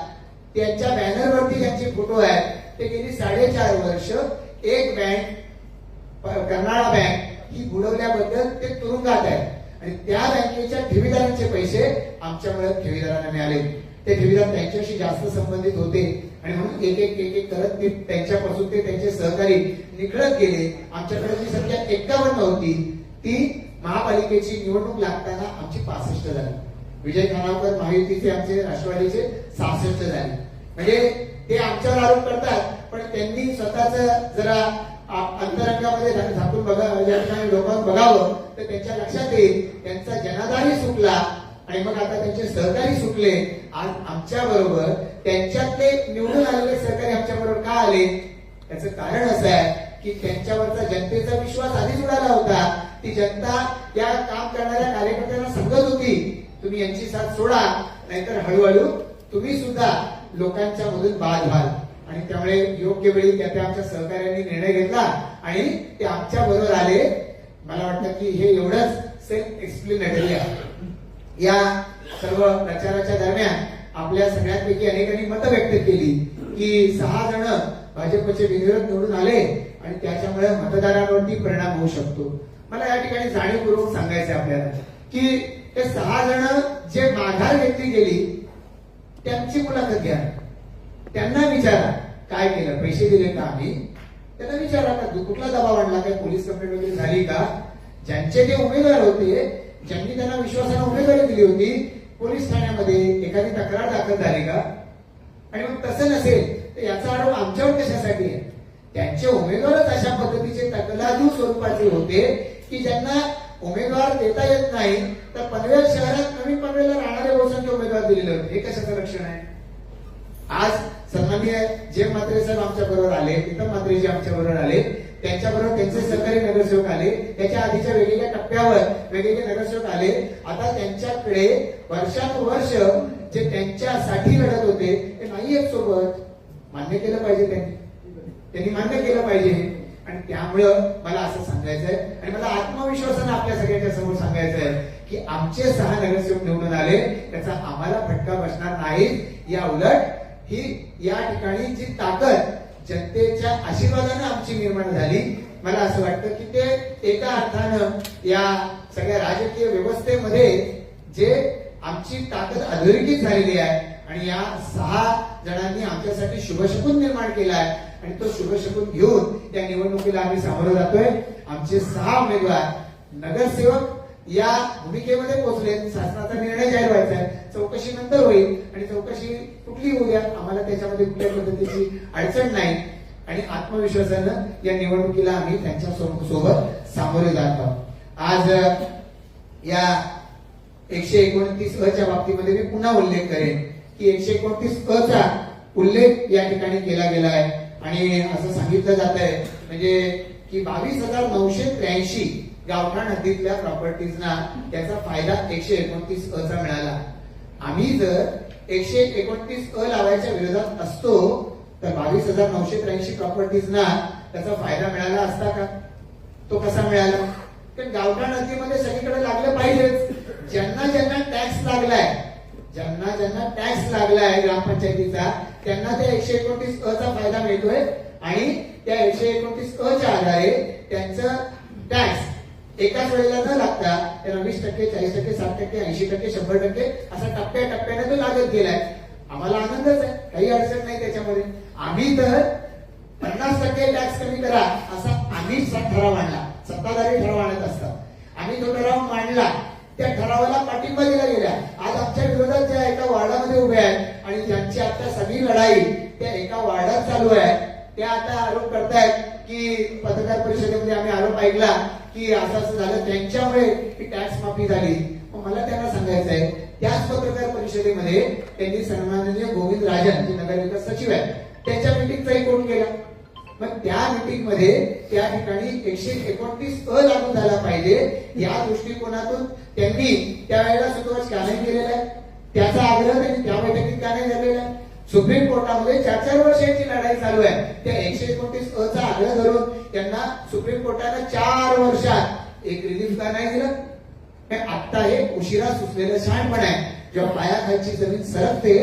त्यांच्या बॅनरवरती ज्यांचे फोटो आहेत ते गेली 4.5 वर्ष एक बँक कर्नाळा बँक ही बुडवल्याबद्दल ते तुरुंगात आहे. आणि त्या बँकेच्या ठेवीदारांचे पैसे आमच्यामुळे ठेवीदारांना मिळाले. ते ठेवीदार त्यांच्याशी जास्त संबंधित होते आणि म्हणून एक एक करत त्यांच्यापासून ते त्यांचे सहकारी निखळत गेले. आमच्याकडे जी संख्या 51 होती ती महापालिकेची निवडणूक लागताना आमची 65 झाली. विजय खानावकर महायुतीचे आमचे राष्ट्रवादीचे 66 झाले. म्हणजे ते आमच्यावर आरोप करतात पण त्यांनी स्वतःच जरा अंतरंगामध्ये झाकून लोकांना बघावं तर त्यांच्या लक्षात येईल त्यांचा जनाधारही सुटला आणि मग आता त्यांचे सहकारी सुटले. आज आमच्या बरोबर त्यांच्यातले निवडून आलेले सहकारी आमच्या बरोबर का आले याचं कारण असं आहे की त्यांच्यावरचा जनतेचा विश्वास आधीच उडाला होता. ती जनता या काम करणाऱ्या कार्यकर्त्यांना सांगत होती तुम्ही यांची साथ सोडा नाहीतर हळूहळू तुम्ही सुद्धा लोकांच्या मधून बाद व्हाल. आणि त्यामुळे योग्य वेळी त्या आमच्या सहकार्यांनी निर्णय घेतला आणि ते आमच्या बरोबर आले. मला वाटतं की हे एवढंच सेल्फ एक्सप्लेनेटरी आहे. या सर्व प्रचाराच्या दरम्यान आपल्या सगळ्यांपैकी अनेकांनी मतं व्यक्त केली की 6 जण भाजपचे बिनविरोध निवडून आले आणि त्याच्यामुळे मतदारांवरती परिणाम होऊ शकतो. मला या ठिकाणी जाणीवपूर्वक सांगायचं आपल्याला की ते 6 जण जे माघार घेतली गेली त्यांची मुलाखत घ्या, त्यांना विचारा काय केलं, पैसे दिले का आम्ही, त्यांना विचारा का कुठला दबाव आणला, काय पोलीस कंप्लेंट वगैरे झाली का. ज्यांचे जे उमेदवार होते ज्यांनी त्यांना विश्वासाने उमेदवारी दिली होती पोलीस ठाण्यामध्ये एखादी तक्रार दाखल झाली का, आणि मग तसं नसेल तर याचा आरोप आमच्यावर कशासाठी आहे? त्यांचे उमेदवारच अशा पद्धतीचे तकलादू स्वरूपाचे होते की ज्यांना उमेदवार देता येत नाही, तर पनवेल शहरात नवीन पनवेलला राहणारे बहुसंख्य उमेदवार दिलेले होते. हे कशाचं रक्षण आहे? आज सन्माननीय जे म्हात्रे साहेब आमच्या बरोबर आले, प्रीतम म्हात्रे जे आमच्या बरोबर आले, त्यांच्याबरोबर त्यांचे सहकारी नगरसेवक आले, त्याच्या आधीच्या वेगवेगळ्या टप्प्यावर वेगवेगळे नगरसेवक आले. आता त्यांच्याकडे वर्षानुवर्ष जे त्यांच्यासाठी लढत होते ते नाहीयेत सोबत. मान्य केलं पाहिजे त्यांनी मान्य केलं पाहिजे. आणि त्यामुळं मला असं सांगायचंय आणि मला आत्मविश्वासानं आपल्या सगळ्यांच्या समोर सांगायचंय की आमचे 6 नगरसेवक निवडून आले, त्याचा आम्हाला फटका बसणार नाही. या उलट ही या ठिकाणी जी ताकद जनतेच्या आशीर्वादानं आमची निर्माण झाली, मला असं वाटतं की ते एका अर्थानं या सगळ्या राजकीय व्यवस्थेमध्ये जे आमची ताकद अधोरेखित झालेली आहे आणि या 6 जणांनी आमच्यासाठी शुभशकून निर्माण केला आहे आणि तो शुभशकून घेऊन या निवडणुकीला आम्ही सामोरं जातोय. आमचे 6 उमेदवार नगरसेवक या भूमिकेमध्ये पोहोचले. शासनाचा निर्णय जाहीर व्हायचा आहे, चौकशी नंतर होईल आणि चौकशी कुठली होऊ द्या, आम्हाला त्याच्यामध्ये कुठल्या पद्धतीची अडचण नाही. आणि आत्मविश्वासानं या निवडणुकीला आम्ही त्यांच्या सोबत सामोरे जात आहोत. आज या 129 अ च्या बाबतीमध्ये मी पुन्हा उल्लेख करेन की 129 अ चा उल्लेख या ठिकाणी केला गेला आहे आणि असं सांगितलं जात आहे म्हणजे की 22,983 गावठाण हद्दीतल्या प्रॉपर्टीजना त्याचा फायदा 129 अ चा मिळाला. आम्ही जर 129 अ लावायच्या विरोधात असतो तर 22,983 प्रॉपर्टीजना त्याचा फायदा मिळाला असता का? तो कसा मिळाला? कारण गावठाण हद्दीमध्ये सगळीकडे लागलं पाहिजेच. ज्यांना टॅक्स लागलाय ग्रामपंचायतीचा त्यांना त्या 129 अ चा फायदा मिळतोय आणि त्या 129 अ च्या आधारे त्यांचं टॅक्स एकाच वेळेला न लागता त्यांना 20%, 40%, 60%, 80%, 100% असा टप्प्याटप्प्याने तो लागत गेलाय. आम्हाला आनंदच आहे, काही अडचण नाही त्याच्यामध्ये. आम्ही तर 50% टॅक्स कमी करा असा आम्ही ठराव आणला, सत्ताधारी ठराव आणत असतात. आम्ही तो ठराव मांडला, त्या ठरावाला पाठिंबा दिला गेला. आज आमच्या विरोधात ज्या एका वार्डामध्ये उभे आहेत आणि ज्यांची आता सगळी लढाई त्या एका वार्डात चालू आहे, त्या आता आरोप करतायत की पत्रकार परिषदेमध्ये आम्ही आरोप ऐकला की असं असं झालं त्यांच्यामुळे ही टॅक्स माफी झाली. मला त्यांना सांगायचं आहे, त्याच पत्रकार परिषदेमध्ये त्यांनी सन्माननीय गोविंद राजन जे नगरविकास सचिव आहेत त्यांच्या मीटिंगचाही कोण केला. मग त्या मीटिंग मध्ये त्या ठिकाणी 129 अ लागू झाला पाहिजे या दृष्टिकोनातून त्यांनी त्यावेळेला सुतोवाच का नाही केलेला आहे, त्याचा आग्रह त्यांनी त्या बैठकीत का नाही झालेला आहे. सुप्रीम कोर्टामध्ये 4 वर्षाची लढाई चालू आहे. त्या 129 अ चा आग्रह धरून त्यांना सुप्रीम कोर्टाने 4 वर्षात एक रिलीफ का नाही दिलं? आता हे उशिरा सुचलेलं शहाणपण आहे. जेव्हा पायाखालची जमीन सरकते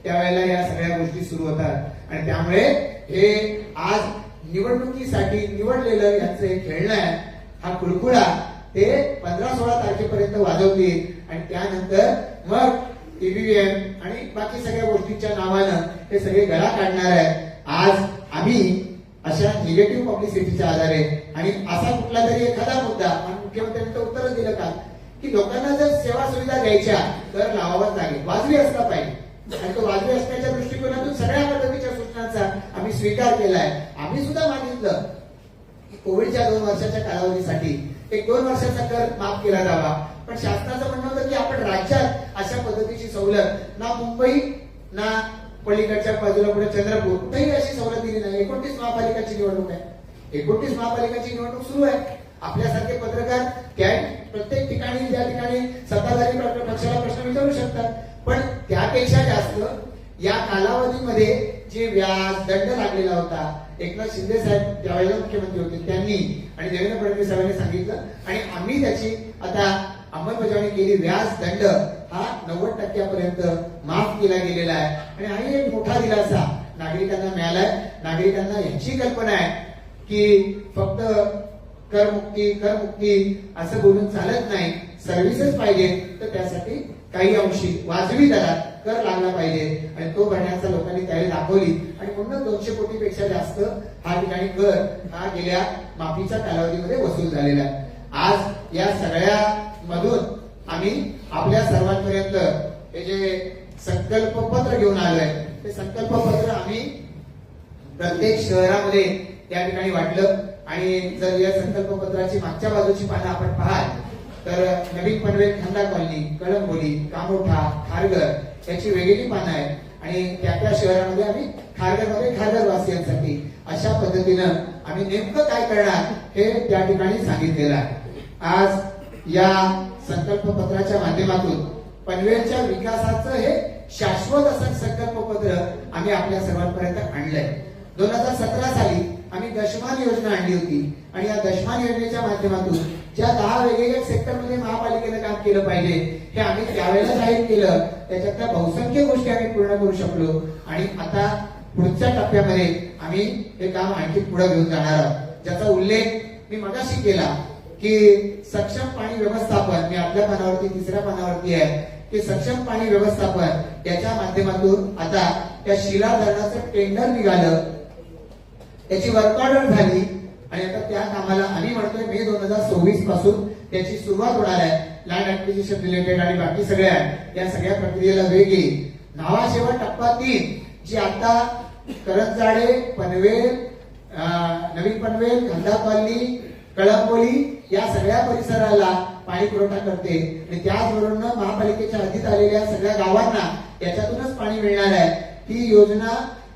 त्यावेळेला या सगळ्या गोष्टी सुरू होतात आणि त्यामुळे हे आज निवडणुकीसाठी निवडलेलं यांचं हे खेळणं आहे. हा कुळकुळा ते 15-16 तारखेपर्यंत वाजवतील आणि त्यानंतर मग ईव्हीएम आणि बाकी सगळ्या गोष्टींच्या नावानं हे सगळे गळा काढणार आहे. आज आम्ही अशा निगेटिव्ह पब्लिसिटीच्या आधारे आणि असा कुठला तरी एखादा मुद्दा आणि मुख्यमंत्र्यांनी उत्तरच दिलं का की लोकांना जर सेवा सुविधा द्यायच्या तर लावावाच लागेल, वाजवी असला पाहिजे. आणि तो वाजवी असण्याच्या दृष्टिकोनातून सगळ्या पद्धतीच्या सूचनांचा आम्ही स्वीकार केलाय. आम्ही सुद्धा मागितलं की कोविडच्या 2 वर्षाच्या कालावधीसाठी एक 2 वर्षाचा कर माफ केला जावा, पण शासनाचं म्हणणं होतं की आपण राज्यात अशा पद्धतीची सवलत ना मुंबई ना पलीकडच्या बाजूला पुढे चंद्रपूर कुठेही अशी सवलत दिली नाही. 29 महापालिकाची निवडणूक आहे, 29 महापालिकाची निवडणूक सुरू आहे. आपल्यासारखे पत्रकार प्रत्येक ठिकाणी त्या ठिकाणी सत्ताधारी पक्षाला प्रश्न विचारू शकतात, पण त्यापेक्षा जास्त या कालावधीमध्ये जे व्याज दंड लागलेला होता, एकनाथ शिंदे साहेब त्यावेळेला मुख्यमंत्री होते त्यांनी आणि देवेंद्र फडणवीस साहेबांनी सांगितलं आणि आम्ही त्याची आता अंमलबजावणी केली. व्याज दंड हा 90% माफ केला गेलेला आहे आणि हा एक मोठा दिलासा नागरिकांना मिळालाय. नागरिकांना याची कल्पना आहे की फक्त करमुक्ती असं बोलून चालत नाही, सर्व्हिसेस पाहिजे तर त्यासाठी काही अंशी वाजवी दरात कर लागला पाहिजे आणि तो भरण्याचा लोकांनी त्यावेळी दाखवली आणि म्हणून 200 कोटीपेक्षा जास्त हा ठिकाणी कर हा गेल्या माफीच्या कालावधीमध्ये वसूल झालेला आहे. आज या सगळ्या मधून आम्ही आपल्या सर्वांपर्यंत हे जे संकल्प पत्र घेऊन आलोय ते संकल्पपत्र आम्ही प्रत्येक शहरामध्ये त्या ठिकाणी वाटलं. आणि जर या संकल्पपत्राची मागच्या बाजूची पानं आपण पाहाल तर नवीन पनवेल खंदा कॉलनी, कळंबोली, कामोठा, खारघर याची वेगळी पानं आहेत. आणि त्या शहरामध्ये आम्ही खारघरमध्ये खारघर वासियांसाठी अशा पद्धतीनं आम्ही नेमकं काय करणार हे त्या ठिकाणी सांगितलेलं आहे. आज या संकल्पपत्राच्या माध्यमातून पनवेलच्या विकासाचं हे शाश्वत असं संकल्पपत्र आम्ही आपल्या सर्वांपर्यंत आणलंय. 2017 साली आम्ही दशमान योजना आणली होती आणि या दशमान योजनेच्या माध्यमातून ज्या 10 वेगवेगळ्या सेक्टरमध्ये महापालिकेनं काम केलं पाहिजे हे आम्ही त्यावेळेला जाहीर केलं. त्याच्यातल्या बहुसंख्य गोष्टी आम्ही पूर्ण करू शकलो आणि आता पुढच्या टप्प्यामध्ये आम्ही हे काम आणखी पुढे घेऊन जाणार आहोत. ज्याचा उल्लेख मी मगाशी केला की सक्षम पाणी व्यवस्थापन, मी आपल्या पानावरती 3ऱ्या पानावरती आहे की सक्षम पाणी व्यवस्थापन याच्या माध्यमातून आता त्या शिला धरणाचं टेंडर निघालं, त्याची वर्क ऑर्डर झाली आणि आता त्या कामाला आम्ही म्हणतोय मे 2024 पासून त्याची सुरुवात होणार आहे. लँड ऍक्विजिशन रिलेटेड आणि बाकी या सगळ्या प्रक्रियेला वेग येईल. नावाशेवा टप्पा 3 जी आता करंजाडे, पनवेल, नवीन पनवेल, खंदा कॉलनी, कळंबोली या सगळ्या परिसराला पाणी पुरवठा करते आणि त्याचबरोबर महापालिकेच्या हद्दीत आलेल्या सगळ्या गावांना याच्यातूनच पाणी मिळणार आहे. ही योजना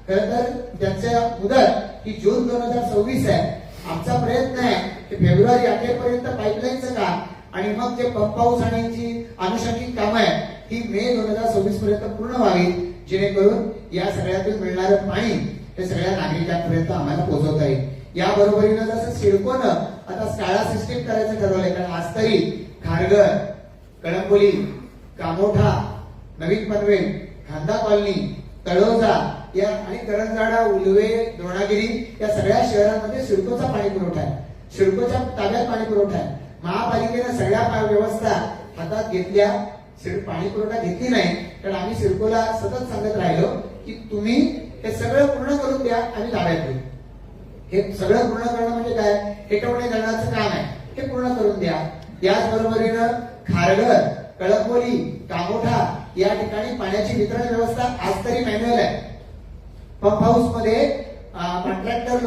खरं तर त्याच्या मुदत ही जून 2026 आहे. आमचा प्रयत्न आहे की फेब्रुवारी अखेरपर्यंत पाईपलाईनचं काम आणि मग जे पंप हाऊस आणि जी अनुषंगिक कामं आहेत ही मे 2026 पर्यंत पूर्ण व्हावी, जेणेकरून या सगळ्यातून मिळणारं पाणी हे सगळ्या नागरिकांपर्यंत आम्हाला पोहोचवता येईल. या बरोबरीनं जसं सिडकोनं आता स्काळा सिस्टीम करायचं ठरवलंय, कारण आज तरी खारघर, कळंबोली, कामोठा, नवीन पनवेल, खांदा कॉलनी, तळोजा या आणि करंजाडा, उलवे, द्रोणागिरी या सगळ्या शहरांमध्ये सिडकोचा पाणी पुरवठा आहे. सिडकोच्या ताब्यात पाणी पुरवठा आहे. महापालिकेनं सगळ्या व्यवस्था हातात घेतल्या, पाणी पुरवठा घेतली नाही. कारण आम्ही सिडकोला सतत सांगत राहिलो की तुम्ही हे सगळं पूर्ण करून द्या, आम्ही ताब्यात घेऊ. हे सगळं पूर्ण करणं म्हणजे काय, हेटवणे धरणाचं काम आहे, हे पूर्ण करून द्या. याचबरोबरीनं खारघर, कळंबोली, कामोठा या ठिकाणी पाण्याची वितरण व्यवस्था आज तरी मॅन्युअल आहे. पंप हाऊस मध्ये कॉन्ट्रॅक्टर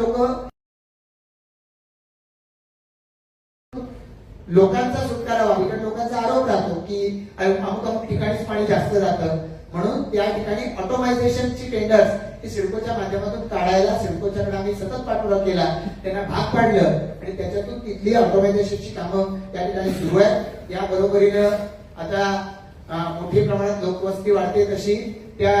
लोकांचा सुटकारा व्हावी, कारण लोकांचा आरोप राहतो की अमुक अमुक ठिकाणीच पाणी जास्त जातं, म्हणून त्या ठिकाणी ऑटोमायझेशनची टेंडर्स ही सिडकोच्या माध्यमातून काढायला सिडकोच्याकडे आम्ही सतत पाठपुरावा केला, त्यांना भाग पाडलं आणि त्याच्यातून तिथली ऑटोमायझेशनची कामं त्या ठिकाणी सुरू आहेत. या बरोबरीनं आता मोठ्या प्रमाणात लोकवस्ती वाढते, तशी त्या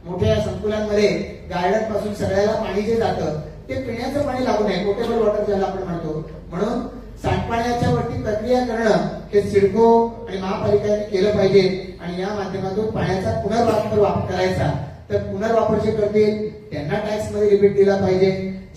मोठ्या संकुलांमध्ये गार्डन पासून सगळ्याला पाणी जे जातं ते पिण्याचं पाणी लागू नये, पोटेबल वॉटर ज्याला आपण म्हणतो, म्हणून सांडपाण्याच्या वरती प्रक्रिया करणं हे सिडको आणि महापालिकेने केलं पाहिजे. आणि या माध्यमातून पाण्याचा पुनर्वापर करायचा, तर पुनर्वापर जे करतील त्यांना टॅक्स मध्ये रिबेट दिला पाहिजे,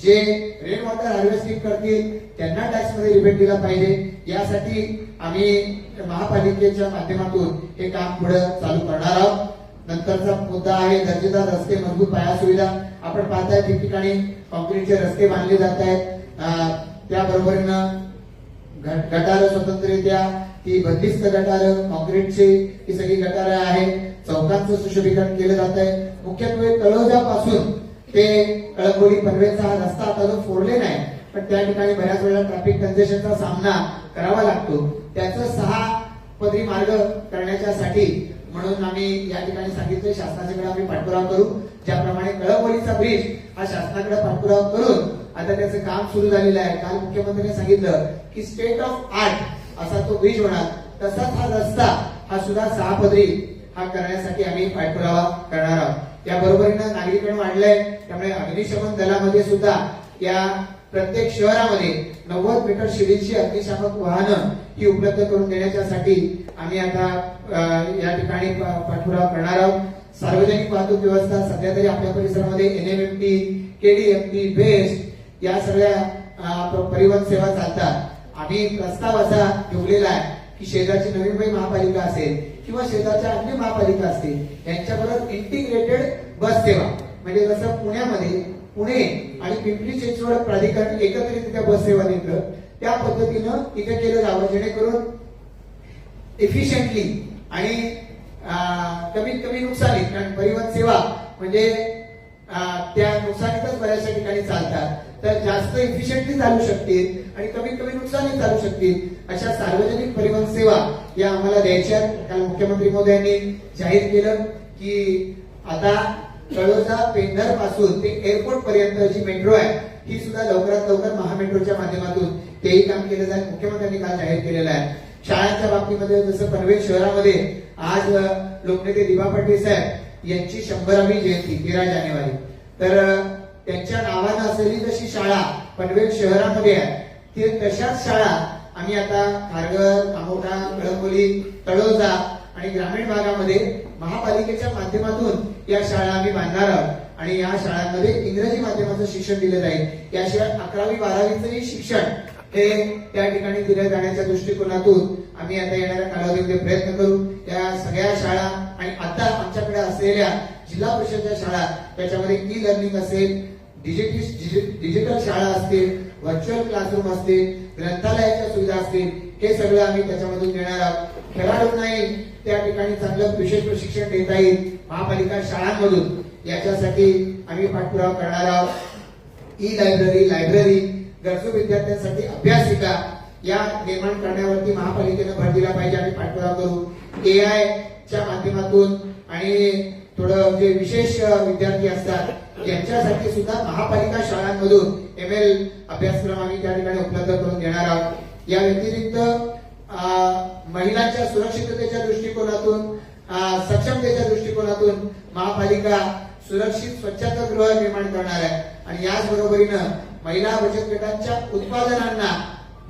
जे रेन वॉटर हार्वेस्टिंग करतील त्यांना टॅक्स मध्ये रिबेट दिला पाहिजे. यासाठी आम्ही महापालिकेच्या माध्यमातून हे काम पुढे चालू करणार आहोत. नंतरचा मुद्दा आहे दर्जेदार रस्ते, मजबूत पाया सुविधा. आपण पाहताय ठिकठिकाणी कॉन्क्रीटचे रस्ते बांधले जात आहेत. त्याबरोबरीनं गटार स्वतंत्ररित्या ही बंदिस्त गटार कॉन्क्रीटची ही सगळी गटार आहे. चौकांचं सुशोभीकरण केलं जात आहे. मुख्यत्वे तळोजापासून ते कळंबोली पनवेलचा हा रस्ता आता जो 4 लेन आहे, पण त्या ठिकाणी बऱ्याच वेळा ट्रॅफिक कंजेशनचा सामना करावा लागतो. त्याचं 6 पदरी मार्ग करण्याच्यासाठी म्हणून आम्ही या ठिकाणी सांगितलं शासनाच्याकडे आम्ही पाठपुरावा करू. ज्याप्रमाणे कळंबोलीचा ब्रिज हा शासनाकडे पाठपुरावा करून आता त्याचं काम सुरू झालेलं आहे. काल मुख्यमंत्र्यांनी सांगितलं की स्टेट ऑफ आर्ट असा तो ब्रिज होणार, तसाच हा रस्ता हा सुद्धा 6 पदरी हा करण्यासाठी आम्ही पाठपुरावा करणार आहोत. या बरोबरीनं नागरिकरण वाढलंय, त्यामुळे अग्निशमन दलामध्ये सुद्धा या प्रत्येक शहरामध्ये 90 मीटर शिडीची अग्निशामक वाहनं ही उपलब्ध करून देण्यासाठी आम्ही आता या ठिकाणी पाठपुरावा करणार आहोत. सार्वजनिक वाहतूक व्यवस्था सध्या तरी आपल्या परिसरामध्ये NMMT, KDMT, बेस्ट या सगळ्या परिवहन सेवा चालतात. आम्ही प्रस्ताव असा ठेवलेला आहे की शेजारची नवी मुंबई महापालिका असेल किंवा शेजारच्या अन्य महापालिका असतील यांच्याबरोबर इंटिग्रेटेड बस सेवा, म्हणजे जसं पुण्यामध्ये पुणे आणि पिंपरी चिंचवड प्राधिकरण एकत्रितरित्या बस सेवा देतं, त्या पद्धतीनं इथे केलं जावं, जेणेकरून इफिशियंटली आणि कमीत कमी नुकसानीत, कारण परिवहन सेवा म्हणजे त्या नुकसानीतच बऱ्याचशा ठिकाणी चालतात. तर जास्त इफिशियंटली चालू शकतील आणि कमीत कमी नुकसानी चालू शकतील अशा सार्वजनिक परिवहन सेवा या आम्हाला द्यायच्या. काल मुख्यमंत्री महोदयांनी जाहीर केलं की आता तळोजा पेंढर पासून ते एअरपोर्ट पर्यंत जी मेट्रो आहे ही सुद्धा लवकरात लवकर महामेट्रोच्या माध्यमातून तेही काम केलं जाईल. मुख्यमंत्र्यांनी काल जाहीर केलेलं आहे. शाळांच्या बाबतीमध्ये जसं पनवेल शहरामध्ये आज लोकनेते दिबा पाटील साहेब यांची 100वी जयंती 13 जानेवारी, तर त्यांच्या नावानं असलेली जशी शाळा पनवेल शहरामध्ये आहे ती तशाच शाळा आम्ही आता खारघर, कामोठा, कळंबोली, तळोजा आणि ग्रामीण भागामध्ये महापालिकेच्या माध्यमातून या शाळा आम्ही बांधणार आहोत आणि या शाळांमध्ये इंग्रजी माध्यमाचं शिक्षण दिलं जाईल. याशिवाय 11वी 12वीचंही शिक्षण हे त्या ठिकाणी दिलं जाण्याच्या दृष्टिकोनातून आम्ही आता येणाऱ्या कालावधीमध्ये प्रयत्न करू. या सगळ्या शाळा आणि आता आमच्याकडे असलेल्या जिल्हा परिषदच्या शाळा त्याच्यामध्ये ई लर्निंग असेल, डिजिटल शाळा असतील, व्हर्च्युअल क्लासरूम असतील, ग्रंथालयाच्या सुविधा असतील, हे सगळं आम्ही त्याच्यामधून देणार आहोत. खेळाडूंनाही त्या ठिकाणी चांगलं विशेष प्रशिक्षण देता येईल महापालिका शाळांमधून, याच्यासाठी आम्ही पाठपुरावा करणार आहोत. ई लायब्ररी, गरजू विद्यार्थ्यांसाठी अभ्यासिका या निर्माण करण्यावरती महापालिकेनं भर दिला पाहिजे. आम्ही पाठपुरावा करू. AI च्या माध्यमातून आणि थोडं जे विशेष विद्यार्थी असतात यांच्यासाठी सुद्धा महापालिका शाळांमधून ML अभ्यासक्रम आम्ही त्या ठिकाणी उपलब्ध करून देणार आहोत. या व्यतिरिक्त महिलांच्या सुरक्षिततेच्या दृष्टिकोनातून, सक्षमतेच्या दृष्टिकोनातून महापालिका सुरक्षित स्वच्छतागृह निर्माण करणार आहे आणि याच बरोबरीनं महिला बचत गटांच्या उत्पादनांना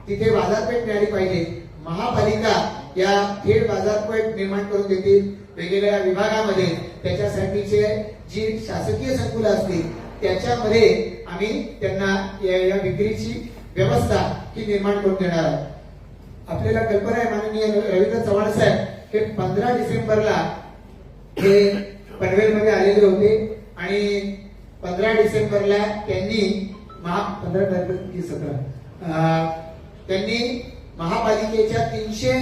तिथे बाजारपेठ मिळाली पाहिजे. महापालिका या थेट बाजारपेठ निर्माण करून देतील वेगवेगळ्या विभागामध्ये. त्याच्यासाठीचे जी शासकीय संकुलं असतील त्याच्यामध्ये आम्ही त्यांना या विक्रीची व्यवस्था ही निर्माण करून देणार आहोत. आपल्याला कल्पना आहे माननीय रवींद्र चव्हाण साहेब हे 15 डिसेंबरला हे पनवेलमध्ये आलेले होते आणि 15 डिसेंबरला त्यांनी 15 तारीख की 17 त्यांनी महापालिकेच्या 300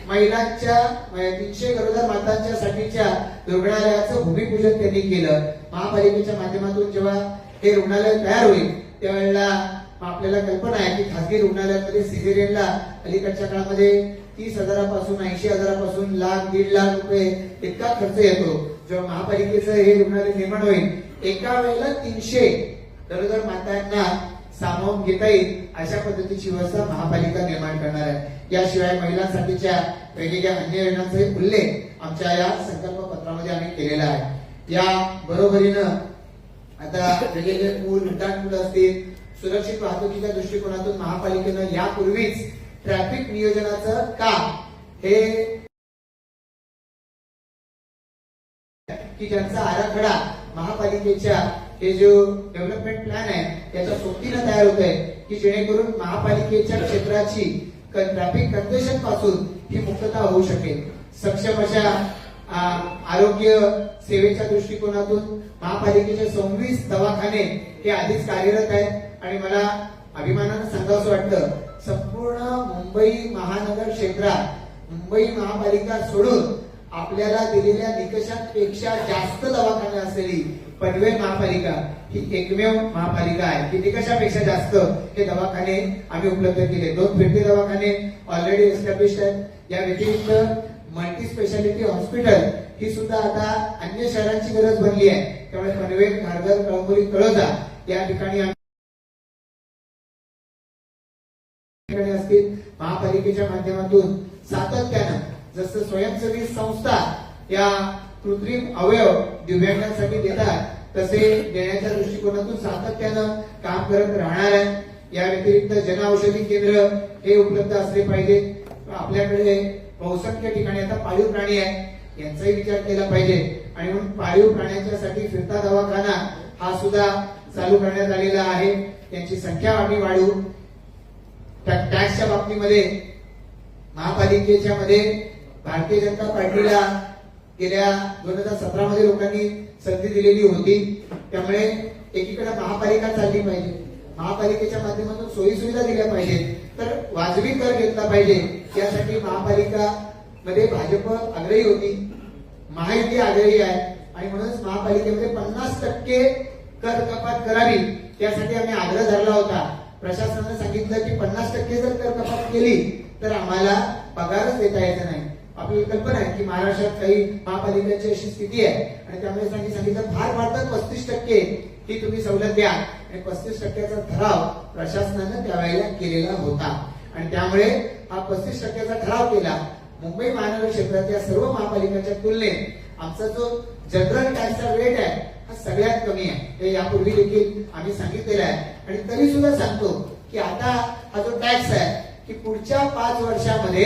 महिलांच्या 300 गरोदर मातांच्या साठीच्या रुग्णालयाचं भूमिपूजन त्यांनी केलं. महापालिकेच्या माध्यमातून जेव्हा हे रुग्णालय तयार होईल त्यावेळेला आपल्याला कल्पना आहे की खासगी रुग्णालयामध्ये सिझेरियनला अलीकडच्या काळामध्ये 30,000पासून 80,000पासून लाख 1.5 लाख रुपये इतका खर्च येतो. जेव्हा महापालिकेचं हे रुग्णालय निर्माण होईल एका वेळेला 300 गरोदर मातांना सामावून घेता येईल अशा पद्धतीची व्यवस्था महापालिका निर्माण करणार आहे. याशिवाय महिलांसाठीच्या वेगवेगळ्या अन्य योजनांचा उल्लेख आमच्या या संकल्प पत्रामध्ये आम्ही केलेला आहे. या बरोबरीनं आता वेगवेगळे पूल, उड्डाण असतील, सुरक्षित वाहतुकीच्या दृष्टिकोनातून महापालिकेनं यापूर्वीच ट्रॅफिक नियोजनाचं काम हे की ज्यांचा आराखडा महापालिकेच्या हे जो डेव्हलपमेंट प्लॅन आहे त्याच्या सोबतीनं तयार होत आहे की जेणेकरून महापालिकेच्या क्षेत्राची ट्रॅफिक कंजेशन पासून ही मुक्तता होऊ शकेल. सक्षम अशा आरोग्य सेवेच्या दृष्टिकोनातून महापालिकेचे 26 दवाखाने हे आधीच कार्यरत आहेत आणि मला अभिमानानं सांगावंसं वाटतं संपूर्ण मुंबई महानगर क्षेत्रात मुंबई महापालिका सोडून आपल्याला दिलेल्या निकषांपेक्षा जास्त दवाखाने असलेली पनवेल महापालिका ही एकमेव महापालिका आहे की निकषापेक्षा जास्त हे दवाखाने आम्ही उपलब्ध केले. 2 फिरते दवाखाने ऑलरेडी एस्टॅब्लिश आहेत. या व्यतिरिक्त मल्टी स्पेशालिटी हॉस्पिटल ही सुद्धा आता अन्य शहरांची गरज बनली आहे. त्यामुळे पनवेल, खारघर, कळंबोली, तळोजा या ठिकाणी असतील. महापालिकेच्या माध्यमातून सातत्यानं जसं स्वयंसेवी संस्था या कृत्रिम अवयव दिव्यांगांसाठी देतात तसे देण्याच्या दृष्टिकोनातून सातत्यानं काम करत राहणार आहे. या व्यतिरिक्त जनऔषधी केंद्र हे उपलब्ध असले पाहिजे. आपल्याकडे बहुसंख्य ठिकाणी आता पाळीव प्राणी आहे यांचाही विचार केला पाहिजे आणि म्हणून पाळीव प्राण्यांच्यासाठी फिरता दवाखाना हा सुद्धा चालू करण्यात आलेला आहे. त्यांची संख्या आम्ही वाढवू. टॅक्सच्या बाबतीमध्ये महापालिकेच्या मध्ये भारतीय जनता पार्टीला गेल्या 2017 मध्ये लोकांनी संधी दिलेली होती. त्यामुळे एकीकडे महापालिका चालली पाहिजे, महापालिकेच्या माध्यमातून सोयी सुविधा दिल्या पाहिजेत, तर वाजवी कर घेतला पाहिजे. यासाठी महापालिका मध्ये भाजप आग्रही होती, महायुती आग्रही आहे आणि म्हणूनच महापालिकेमध्ये 50% कर कपात करावी त्यासाठी आम्ही आग्रह धरला होता. प्रशासनाने सांगितलं की 50% जर कर कपात केली तर आम्हाला पगारच देता यायचा नाही. आपल्याला कल्पना आहे की महाराष्ट्रात काही महापालिकांची अशी स्थिती आहे आणि त्यामुळे सांगितलं फार तर 35% ही तुम्ही सवलत द्या आणि 35%चा ठराव प्रशासनानं त्यावेळेला केलेला होता आणि त्यामुळे हा 35%चा ठराव केला. मुंबई महानगर क्षेत्रातल्या सर्व महापालिकांच्या तुलनेत आमचा जो जनरल टॅक्सचा रेट आहे हा सगळ्यात कमी आहे. हे यापूर्वी देखील आम्ही सांगितलेलं आहे आणि तरी सुद्धा सांगतो की आता हा जो टॅक्स आहे की पुढच्या 5 वर्षामध्ये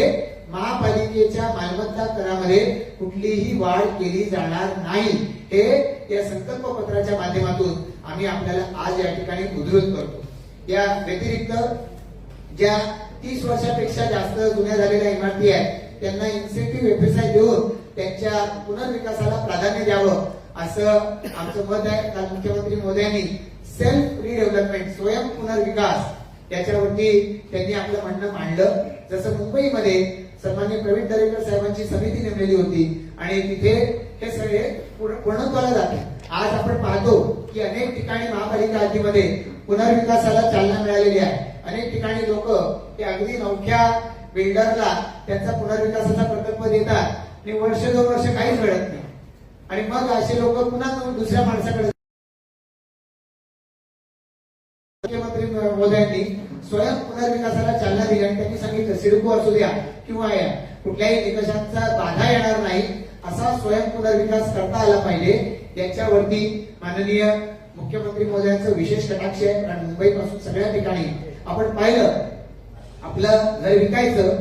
महापालिकेच्या मालमत्ता करामध्ये कुठलीही वाढ केली जाणार नाही. हे या संकल्प पत्राच्या माध्यमातून आम्ही आपल्याला आज या ठिकाणी उद्धृत करतो. या व्यतिरिक्त ज्या 30 वर्षापेक्षा जास्त जुन्या झालेल्या इमारती आहेत त्यांना इन्सेंटिव्ह एफएसआय देऊन त्यांच्या पुनर्विकासाला प्राधान्य द्यावं असं आमचं मत आहे. काल मुख्यमंत्री महोदयांनी सेल्फ रिडेव्हलपमेंट स्वयं पुनर्विकास याच्यावरती त्यांनी आपलं म्हणणं मांडलं. जसं मुंबईमध्ये सन्माननीय प्रवीण दरेकर साहेबांची समिती नेमलेली होती आणि तिथे हे सगळे पूर्णत्वाला जाते. आज आपण पाहतो की अनेक ठिकाणी महापालिका हद्दीमध्ये पुनर्विकासाला चालना मिळालेली आहे. अनेक ठिकाणी लोक हे अगदी नवख्या बिल्डरला त्यांचा पुनर्विकासाचा प्रकल्प देतात आणि वर्ष 2 वर्ष काहीच मिळत नाही आणि मग असे लोक पुन्हा दुसऱ्या माणसाकडे. मुख्यमंत्री महोदयांनी स्वयं पुनर्विकासाला चालना दिली आणि त्यांनी सांगितलं सिडको असू द्या किंवा या कुठल्याही निकषांचा बाधा येणार नाही असा स्वयं पुनर्विकास करता आला पाहिजे. याच्यावरती माननीय मुख्यमंत्री महोदयांचं विशेष कटाक्ष आहे. कारण मुंबईपासून सगळ्या ठिकाणी आपण पाहिलं आपलं घर विकायचं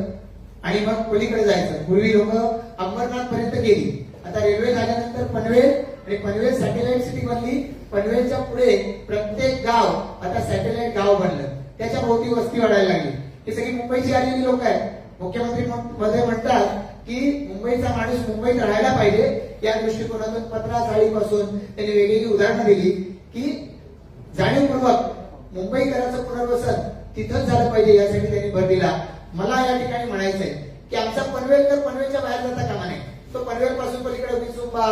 आणि मग पलीकडे जायचं. पूर्वी लोक अंबरनाथ पर्यंत गेली. आता रेल्वे झाल्यानंतर पनवेल आणि पनवेल सॅटेलाइट सिटी बनली. पनवेलच्या पुढे प्रत्येक गाव आता सॅटेलाइट गाव बनलं. त्याच्या भोवती वस्ती वाढायला लागली. ही सगळी मुंबईची आलेली लोक आहेत. मुख्यमंत्री मध्ये म्हणतात की मुंबईचा माणूस मुंबईत राहायला पाहिजे. या दृष्टिकोनातून 15 चाळीपासून त्यांनी वेगवेगळी उदाहरणं दिली की जाणीवपूर्वक मुंबईकरांचं पुनर्वसन तिथंच झालं पाहिजे यासाठी त्यांनी भर दिला. मला या ठिकाणी म्हणायचंय की आमचा पनवेलकर पनवेलच्या बाहेर जाता कामा नये. तो पनवेल पासून पलीकडे विसुंबा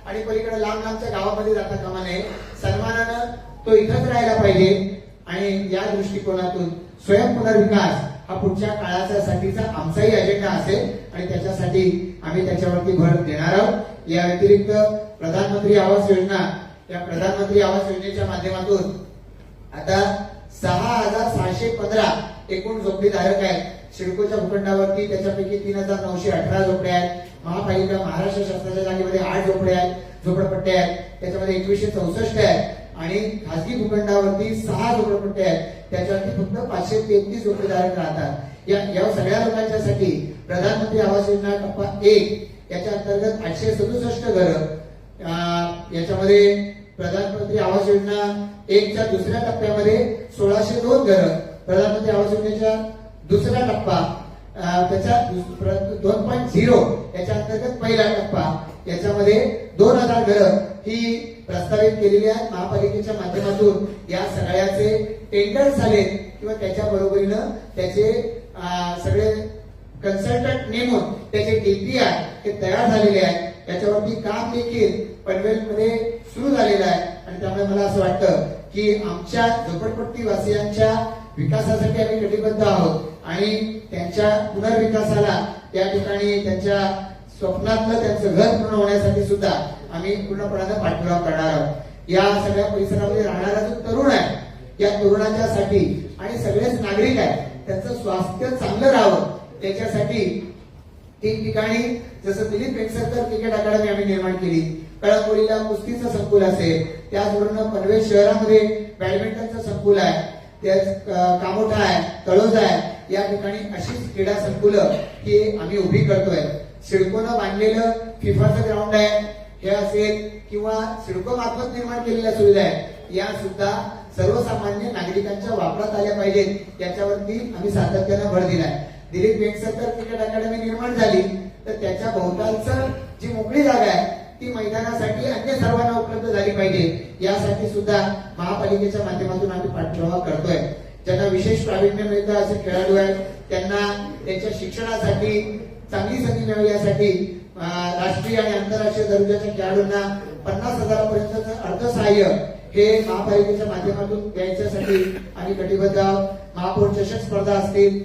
आणि पलीकडे लांब लांबच्या गावामध्ये जाता कामा नये. सन्मानानं तो इथंच राहायला पाहिजे आणि या दृष्टिकोनातून स्वयं पुनर्विकास हा पुढच्या काळासाठीचा आमचाही अजेंडा असेल आणि त्याच्यासाठी आम्ही त्याच्यावरती भर देणार आहोत. या व्यतिरिक्त प्रधानमंत्री आवास योजना, या प्रधानमंत्री आवास योजनेच्या माध्यमातून आता 6,615 एकूण झोपडीधारक आहेत. सिडकोच्या भूखंडावरती त्याच्यापैकी 3,918 झोपड्या आहेत. महापालिका महाराष्ट्र शासनाच्या जागेमध्ये 8 झोपड्या आहेत, झोपडपट्ट्या आहेत. त्याच्यामध्ये 2164 आहेत आणि खासगी भूखंडावरती 6 झोपडपट्ट्या आहेत. त्याच्यावरती फक्त 533 झोपडीधारक राहतात. या सगळ्या लोकांच्यासाठी प्रधानमंत्री आवास योजना टप्पा 1 याच्या अंतर्गत 867 घरं. याच्यामध्ये प्रधानमंत्री आवास योजना 1च्या दुसऱ्या टप्प्यामध्ये 1602 घरं. प्रधानमंत्री आवास योजनेच्या दुसरा टप्पा त्याच्या 2.0 याच्या अंतर्गत पहिला टप्पा याच्यामध्ये 2000 घरं ही प्रस्तावित केलेली आहेत. महापालिकेच्या माध्यमातून या सगळ्याचे टेंडर झाले किंवा त्याच्या बरोबरीनं त्याचे सगळे कन्सल्टंट नेमून त्याचे DPR हे तयार झालेले आहेत. त्याच्यावरती काम देखील पनवेलमध्ये सुरू झालेलं आहे आणि त्यामुळे मला असं वाटतं की आमच्या झोपडपट्टी वासियांच्या विकासासाठी आम्ही कटिबद्ध आहोत आणि त्यांच्या पुनर्विकासाला त्या ठिकाणी त्यांच्या स्वप्नातलं त्यांचं घर पूर्ण होण्यासाठी सुद्धा आम्ही पूर्णपणे पाठपुरावा करणार आहोत. या सगळ्या परिसरामध्ये राहणारा जो तरुण आहे या तरुणांच्यासाठी आणि सगळेच नागरिक आहेत त्यांचं स्वास्थ्य चांगलं राहावं त्याच्यासाठी ठिकठिकाणी जसं दिलीप वेंगसरकर क्रिकेट अकादमी आम्ही निर्माण केली. कळंबोलीला कुस्तीचं संकुल असेल, त्याचबरोबर पनवेल शहरामध्ये बॅडमिंटनचं संकुल आहे, त्याच कामोठा आहे, तळोजा आहे. या ठिकाणी अशीच क्रीडा संकुलं ही आम्ही उभी करतोय. सिडकोनं बांधलेलं फिफाचं ग्राउंड आहे हे असेल किंवा सिडको मार्फत निर्माण केलेल्या सुविधा आहेत या सुद्धा सर्वसामान्य नागरिकांच्या वापरात आल्या पाहिजेत याच्यावरती आम्ही सातत्यानं भर दिलाय. दिलीप वेंगसरकर क्रिकेट अकादमी निर्माण झाली तर त्याच्या भोवतालचं जी मोकळी जागा आहे ती मैदानासाठी अन्य सर्वांना उपलब्ध झाली पाहिजे यासाठी सुद्धा महापालिकेच्या माध्यमातून आम्ही पाठपुरावा करतोय. ज्यांना विशेष प्रावीण्य मिळतं असे खेळाडू आहेत त्यांना त्यांच्या शिक्षणासाठी चांगली संधी मिळावी यासाठी राष्ट्रीय आणि आंतरराष्ट्रीय दर्जाच्या खेळाडूंना 50,000 अर्थसहाय्य हे महापालिकेच्या माध्यमातून द्यायच्यासाठी आम्ही कटिबद्ध आहोत. महापौर चषक स्पर्धा असतील,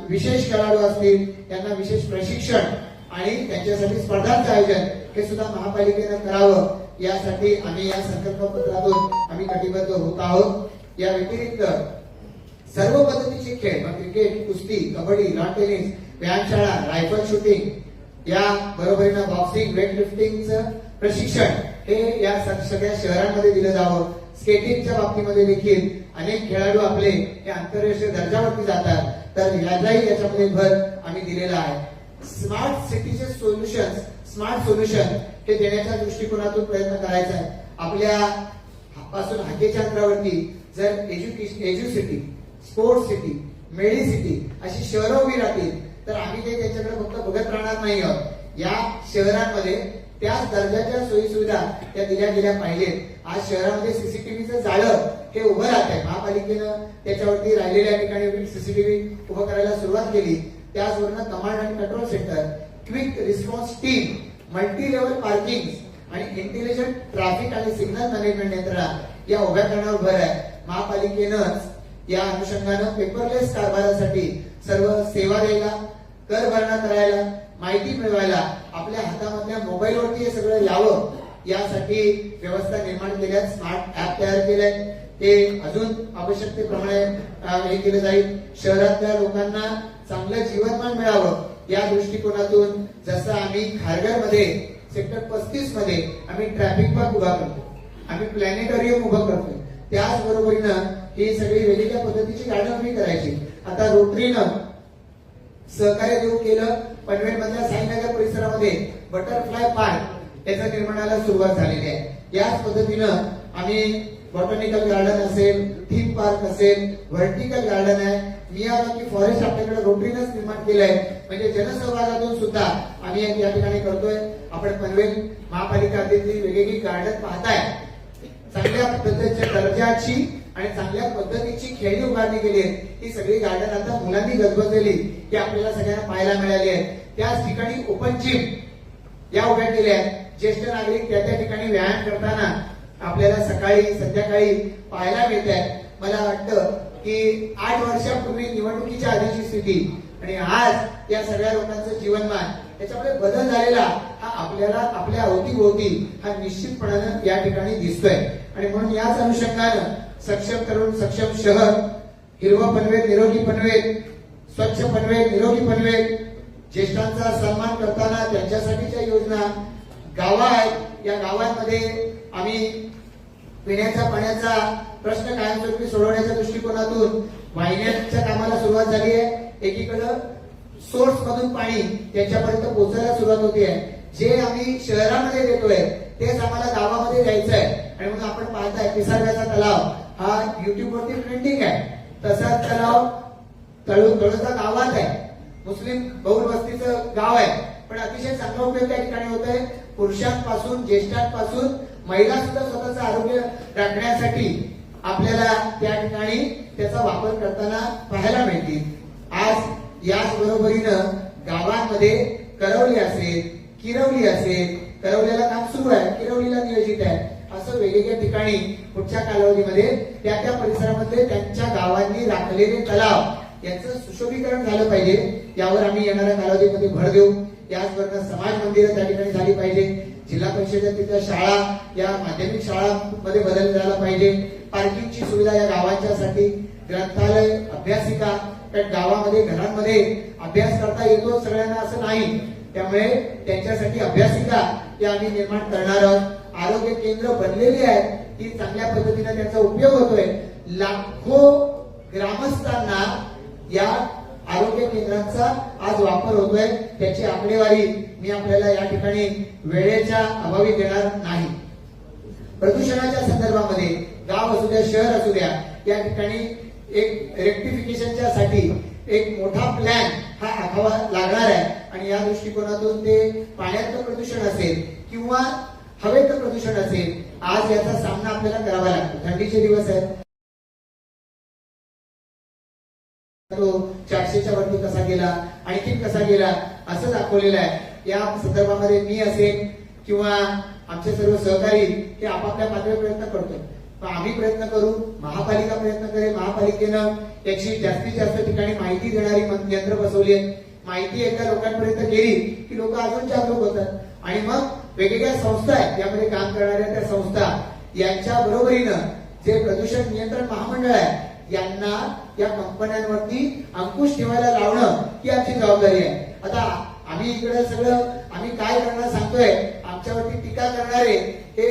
विशेष खेळाडू असतील, त्यांना विशेष प्रशिक्षण आणि त्यांच्यासाठी स्पर्धांचं आयोजन हे सुद्धा महापालिकेनं करावं, यासाठी आम्ही या संकल्पपत्रातून आम्ही कटिबद्ध होत आहोत. या व्यतिरिक्त सर्व पद्धतीचे खेळ, मग क्रिकेट, कुस्ती, कबड्डी, लॉन टेनिस, व्यायामशाळा, रायफल शूटिंग, या बरोबरीनं बॉक्सिंग, वेट लिफ्टिंगचं प्रशिक्षण हे या सगळ्या शहरांमध्ये दिलं जावं. स्केटिंगच्या बाबतीमध्ये देखील अनेक खेळाडू आपले हे आंतरराष्ट्रीय दर्जावरती जातात, तर याचाही याच्यामध्ये भर आम्ही दिलेला आहे. स्मार्ट सिटीचे स्मार्ट सोल्युशन हे देण्याच्या दृष्टिकोनातून प्रयत्न करायचा आहे. आपल्या पासून हाकेच्या अंतरावरती जर edu city, sports city, medi city अशी शहरं उभी राहतील तर आम्ही काही त्याच्याकडे फक्त बघत राहणार नाही आहोत. या शहरांमध्ये त्याच दर्जाच्या सोयी सुविधा त्या दिल्या गेल्या पाहिजेत. आज शहरामध्ये सीसीटीव्हीचं जाळं हे उभं राहत आहे. महापालिकेनं त्याच्यावरती राहिलेल्या ठिकाणी सीसीटीव्ही उभं करायला सुरुवात केली. त्याचबरोबर कमांड आणि control centre, quick response team, multi level parking आणि इंटेलिजंट ट्रॅफिक आणि सिग्नल मॅनेजमेंट यंत्रणा या उभ्या करण्यावर भर आहे. महापालिकेनंच या अनुषंगानं पेपरलेस कारभारासाठी सर्व सेवा द्यायला, कर भरणा करायला, माहिती मिळवायला आपल्या हातामधल्या मोबाईलवरती हे सगळं यावं यासाठी व्यवस्था निर्माण केल्या. स्मार्ट ऍप तयार केलंय, ते अजून आवश्यकतेप्रमाणे हे केलं जाईल. शहरातल्या लोकांना चांगलं जीवनमान मिळावं या दृष्टिकोनातून जसं आम्ही खारघरमध्ये सेक्टर 35 मध्ये आम्ही ट्रॅफिक पार्क उभा करतो, आम्ही प्लॅनेटोरियम उभं करतो, त्याचबरोबरीनं ही सगळी वेगवेगळ्या पद्धतीची गार्डन उभी करायची. आता रोटरीनं सहकार्य देऊ केलं. पनवेल मधल्या साईनगर परिसरामध्ये बटरफ्लाय पार्क याच्या निर्माणाला सुरुवात झालेली आहे. याच पद्धतीनं आम्ही बॉटॅनिकल गार्डन असेल, थीम पार्क असेल, व्हर्टिकल गार्डन आहे, मियावाकी फॉरेस्ट आपल्याकडे रोटरीनंच निर्माण केलंय. म्हणजे जनसहभागातून सुद्धा आम्ही या ठिकाणी करतोय. आपण पनवेल महापालिका हद्दीतली वेगवेगळी गार्डन पाहताय. चांगल्या पद्धतीच्या दर्जाची आणि चांगल्या पद्धतीची खेळणी उभारणी केली आहे. ही सगळी गार्डन आता मुलांनी गजबजलेली ही आपल्याला सगळ्यांना पाहायला मिळाली आहे. त्याच ठिकाणी ओपन जिम या उभ्या केल्या आहेत. ज्येष्ठ नागरिक त्या ठिकाणी व्यायाम करताना आपल्याला सकाळी संध्याकाळी पाहायला मिळत आहे. मला वाटतं की 8 वर्षापूर्वी निवडणुकीच्या आधीची स्थिती आणि आज या सगळ्या लोकांचं जीवनमान त्याच्यामध्ये बदल झालेला हा आपल्याला आपल्या अवतीभोवती हा निश्चितपणानं या ठिकाणी दिसतोय. आणि म्हणून याच अनुषंगानं सक्षम तरुण सक्षम शहर, हिरवं पनवेल निरोगी पनवेल, स्वच्छ पनवेल निरोगी पनवेल, ज्येष्ठांचा सन्मान करताना त्यांच्यासाठीच्या योजना, गावं आहेत. या गावांमध्ये आम्ही पिण्याच्या पाण्याचा प्रश्न कायमस्वरूपी सोडवण्याच्या दृष्टिकोनातून वाहिन्यांच्या कामाला सुरुवात झाली आहे. एकीकडं सोर्स मधून पाणी त्यांच्यापर्यंत पोहोचायला सुरुवात होती आहे. जे आम्ही शहरामध्ये देतोय तेच आम्हाला गावामध्ये द्यायचं आहे. आणि म्हणून आपण पाहताय पिसारगाचा तलाव हा युट्यूब वरती ट्रेंडिंग आहे. तसाच तलाव तळोजा गावात आहे, मुस्लिम बहुल वस्तीचं गाव आहे, पण अतिशय चांगला उपयोग त्या ठिकाणी होत आहे. पुरुषांपासून ज्येष्ठांपासून महिला सुद्धा स्वतःचं आरोग्य राखण्यासाठी आपल्याला त्या ठिकाणी त्याचा वापर करताना पाहायला मिळतील. आज याच बरोबरीनं गावांमध्ये करवली असेल, किरवली असेल, करवल्याला काम सुरू आहे, किरवलीला नियोजित आहे, असं वेगवेगळ्या ठिकाणी पुढच्या कालावधीमध्ये त्या त्या परिसरामध्ये त्यांच्या गावांनी राखलेले तलाव यांचं सुशोभीकरण झालं पाहिजे. यावर आम्ही येणाऱ्या कालावधीमध्ये भर देऊ. याचबरोबर समाज मंदिरं त्या ठिकाणी झाली पाहिजे. जिल्हा परिषदेच्या तिथल्या शाळा या माध्यमिक शाळांमध्ये बदल झाला पाहिजे. पार्किंगची सुविधा या गावांच्यासाठी, ग्रंथालय, अभ्यासिका, कारण गावामध्ये घरांमध्ये अभ्यास करता येतो सगळ्यांना असं नाही, त्यामुळे त्यांच्यासाठी अभ्यासिका या आम्ही निर्माण करणार आहोत. आरोग्य केंद्र बनलेली आहेत, ती चांगल्या पद्धतीने त्याचा उपयोग होतोय. लाखो ग्रामस्थांना या आरोग्य केंद्रांचा आज वापर होतोय. त्याची आकडेवारी मी आपल्याला या ठिकाणी वेळेच्या अभावी देणार नाही. प्रदूषणाच्या संदर्भामध्ये गाव असू द्या, शहर असू द्या, या ठिकाणी एक रेक्टिफिकेशनच्या साठी एक मोठा प्लॅन हा आखावा लागणार आहे. आणि या दृष्टिकोनातून ते पाण्याचं प्रदूषण असेल किंवा हवेचं प्रदूषण असेल, आज याचा सामना आपल्याला करावा लागतो. थंडीचे दिवस आहेत, तो 400च्या वरती कसा गेला, आणखी कसा गेला असं दाखवलेलं आहे. या संदर्भामध्ये मी असेल किंवा आमचे सर्व सहकारी हे आपापल्या पातळीवर प्रयत्न करतो. पण आम्ही प्रयत्न करू, महापालिका प्रयत्न करेल, महापालिकेनं याची जास्तीत जास्त ठिकाणी माहिती देणारी यंत्र बसवली आहे. माहिती एकदा लोकांपर्यंत गेली की लोक अजून जागरूक होतात आणि मग वेगवेगळ्या संस्था आहेत यामध्ये काम करणाऱ्या त्या संस्था यांच्या बरोबरीनं जे प्रदूषण नियंत्रण महामंडळ आहे यांना या कंपन्यांवरती अंकुश ठेवायला लावणं ही आमची जबाबदारी आहे. आता आम्ही इकडे सगळं आम्ही काय करणार सांगतोय, आमच्यावरती टीका करणारे हे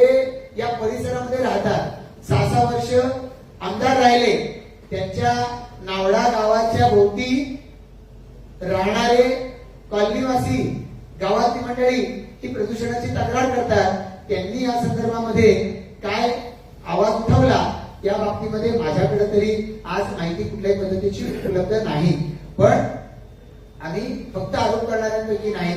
या परिसरामध्ये राहतात. 6 वर्ष आमदार राहिले, त्यांच्या नावडा गावाच्या भोवती राहणारे कॉलनीवासी गावातली मंडळी ही प्रदूषणाची तक्रार करतात. त्यांनी या संदर्भामध्ये काय आवाज उठवला या बाबतीमध्ये माझ्याकडे तरी आज माहिती कुठल्याही पद्धतीची उपलब्ध नाही. पण आम्ही फक्त आरोप करणाऱ्यांपैकी नाही,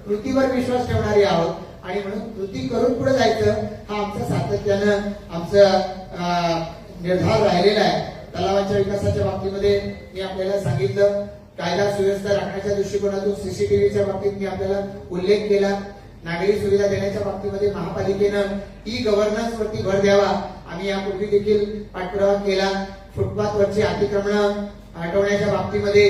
कृतीवर विश्वास ठेवणारे आहोत आणि म्हणून कृती करून पुढे जायचं हा आमचा सातत्यानं आमचा निर्धार राहिलेला आहे. तलावांच्या विकासाच्या बाबतीमध्ये मी आपल्याला सांगितलं, कायदा सुव्यवस्था राखण्याच्या दृष्टिकोनातून सीसीटीव्हीच्या बाबतीत मी आपल्याला उल्लेख केला. नागरी सुविधा देण्याच्या बाबतीमध्ये महापालिकेनं ई गव्हर्नन्स वरती भर द्यावा. आम्ही यापूर्वी देखील पाठपुरावा केला. फुटपाथवरची अतिक्रमण हटवण्याच्या बाबतीमध्ये,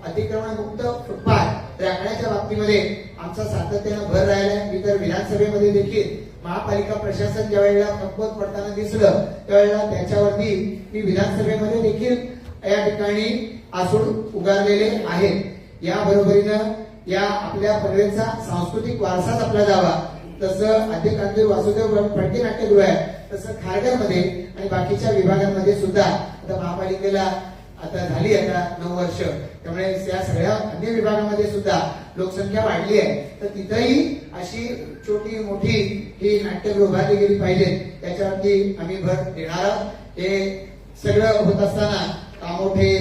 अतिक्रमण मुक्त फुटपाथ राखण्याच्या बाबतीमध्ये आमचा सातत्यानं भर राहिला. मी तर विधानसभेमध्ये देखील महापालिका प्रशासन ज्या वेळेला कमकुवत पडताना दिसलं त्यावेळेला त्याच्यावरती मी विधानसभेमध्ये देखील या ठिकाणी आसूड उगारलेले आहेत. या बरोबरीनं या आपल्या पनवेलचा सांस्कृतिक वारसाच आपला जावा, तसं आद्यकांती वासुदेव फडके नाट्यगृह आहे तसं खारघरमध्ये आणि बाकीच्या विभागांमध्ये सुद्धा आता महापालिकेला आता झाली आता 9 वर्ष, त्यामुळे या सगळ्या अन्य विभागांमध्ये सुद्धा लोकसंख्या वाढली आहे. तर तिथेही अशी छोटी मोठी ही नाट्यगृह उभारली गेली पाहिजे, त्याच्यावरती आम्ही भर देणार आहोत. हे सगळं होत असताना कामोठे,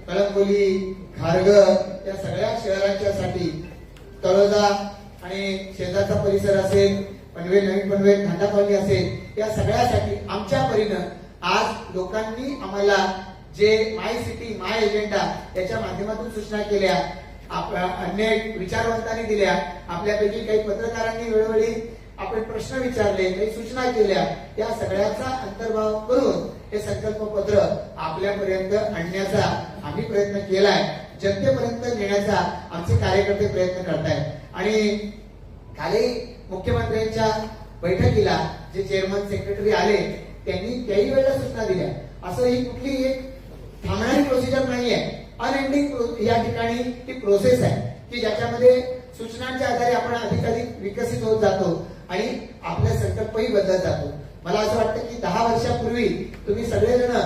कळंबोली, खारघर या सगळ्या शहरांच्यासाठी तळोजा आणि शेजारचा परिसर असेल, पनवेल, नवीन पनवेल, खांडा कॉलनी असेल, या सगळ्यासाठी आमच्या परीनं आज लोकांनी आम्हाला जे माय सिटी माय एजेंडा याच्या माध्यमातून सूचना केल्या, अन्य विचारवंतांनी दिल्या, आपल्यापैकी काही पत्रकारांनी वेळोवेळी आपण प्रश्न विचारले, काही सूचना केल्या, या सगळ्याचा अंतर्भाव करून हे संकल्पपत्र आपल्यापर्यंत आणण्याचा आम्ही प्रयत्न केलाय. जनतेपर्यंत नेण्याचा आमचे कार्यकर्ते प्रयत्न करतायत आणि कालही मुख्यमंत्र्यांच्या बैठकीला जे चेअरमन सेक्रेटरी आले त्यांनी त्याही वेळेला सूचना दिल्या. असं ही कुठली एक थांबणारी प्रोसिजर नाहीये, अनएंडिंग या ठिकाणी ती प्रोसेस आहे की ज्याच्यामध्ये सूचनांच्या आधारे आपण अधिकाधिक विकसित होत जातो आणि आपला संकल्पही बदलत जातो. मला असं वाटतं की 10 वर्षापूर्वी तुम्ही सगळेजण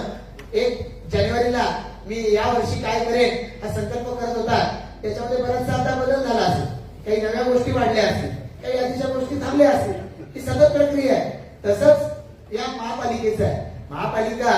1 जानेवारीला मी या वर्षी काय करेन हा संकल्प करत होता, त्याच्यामध्ये बराचसा आता बदल झाला असेल, काही नव्या गोष्टी वाढल्या असतील, काही आधीच्या गोष्टी थांबल्या असतील, ही सतत प्रक्रिया आहे. तसंच या महापालिकेचं आहे. महापालिका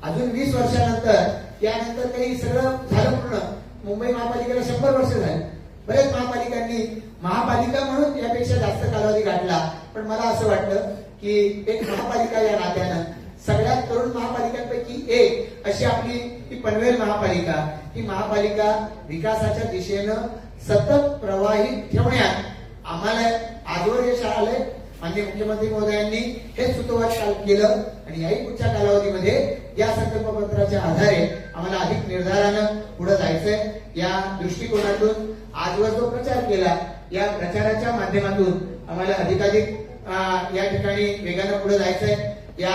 अजून 20 वर्षानंतर यानंतर काही सगळं झालं पूर्ण. मुंबई महापालिकेला 100 वर्ष झाली. बरेच महापालिकांनी महापालिका म्हणून यापेक्षा जास्त कालावधी गाठला. पण मला असं वाटलं की एक महापालिका या नात्यानं सगळ्यात तरुण महापालिकांपैकी एक अशी आपली ही पनवेल महापालिका, ही महापालिका विकासाच्या दिशेनं सतत प्रवाहित ठेवण्यात आम्हाला आजवर यश आलंय. माननीय मुख्यमंत्री महोदयांनी हे सुतोवाच केलं आणि याही पुढच्या कालावधीमध्ये या संकल्पपत्राच्या आधारे आम्हाला अधिक निर्धारानं पुढे जायचंय. या दृष्टिकोनातून आजवर जो प्रचार केला, या प्रचाराच्या माध्यमातून आम्हाला अधिकाधिक या ठिकाणी वेगानं पुढे जायचंय. या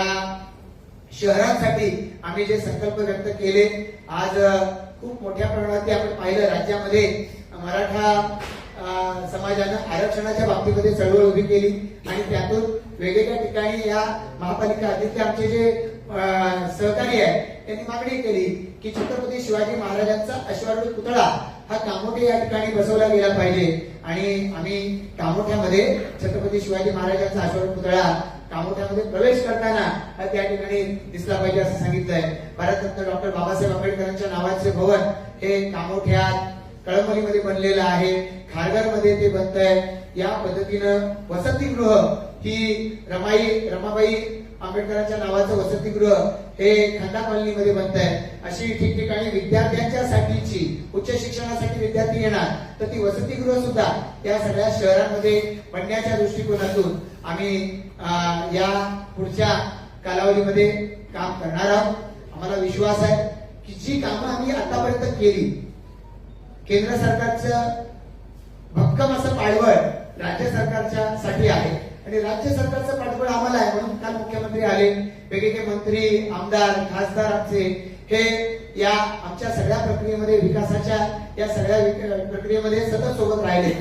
शहरांसाठी आम्ही जे संकल्प व्यक्त केले, आज खूप मोठ्या प्रमाणात आपण पाहिलं राज्यामध्ये मराठा समाजानं आरक्षणाच्या बाबतीमध्ये चळवळ उभी केली आणि त्यातून वेगवेगळ्या ठिकाणी या महापालिका अध्यक्ष आमचे जे सहकारी आहेत त्यांनी मागणी केली की छत्रपती शिवाजी महाराजांचा अश्वारूढ पुतळा हा कामोठे या ठिकाणी बसवला गेला पाहिजे आणि आम्ही कामोठ्यामध्ये छत्रपती शिवाजी महाराजांचा अश्वारूढ पुतळा कामोठ्यामध्ये प्रवेश करताना त्या ठिकाणी दिसला पाहिजे असं सांगितलंय. भारतरत्न डॉक्टर बाबासाहेब आंबेडकरांच्या नावाचे भवन हे कामोठ्यात, कळंबोलीमध्ये बनलेलं आहे, खारघरमध्ये ते बनतंय. या पद्धतीनं वसतिगृह ही रमाबाई आंबेडकरांच्या नावाचं वसतिगृह हे खंडा कॉलनीमध्ये बनतंय. अशी ठिकठिकाणी विद्यार्थ्यांच्या साठीची, उच्च शिक्षणासाठी विद्यार्थी येणार तर ती वसतिगृह सुद्धा या सगळ्या शहरांमध्ये बनण्याच्या दृष्टिकोनातून आम्ही या पुढच्या कालावधीमध्ये काम करणार आहोत. आम्हाला विश्वास आहे की जी कामं आम्ही आतापर्यंत केली, केंद्र सरकारचं भक्कम असं पाठबळ राज्य सरकारच्या साठी आहे आणि राज्य सरकारचं पाठबळ आम्हाला आहे. म्हणून काल मुख्यमंत्री आले, वेगवेगळे मंत्री, आमदार, खासदार आमचे हे या आमच्या सगळ्या प्रक्रियेमध्ये, विकासाच्या या सगळ्या प्रक्रियेमध्ये सतत सोबत राहिले.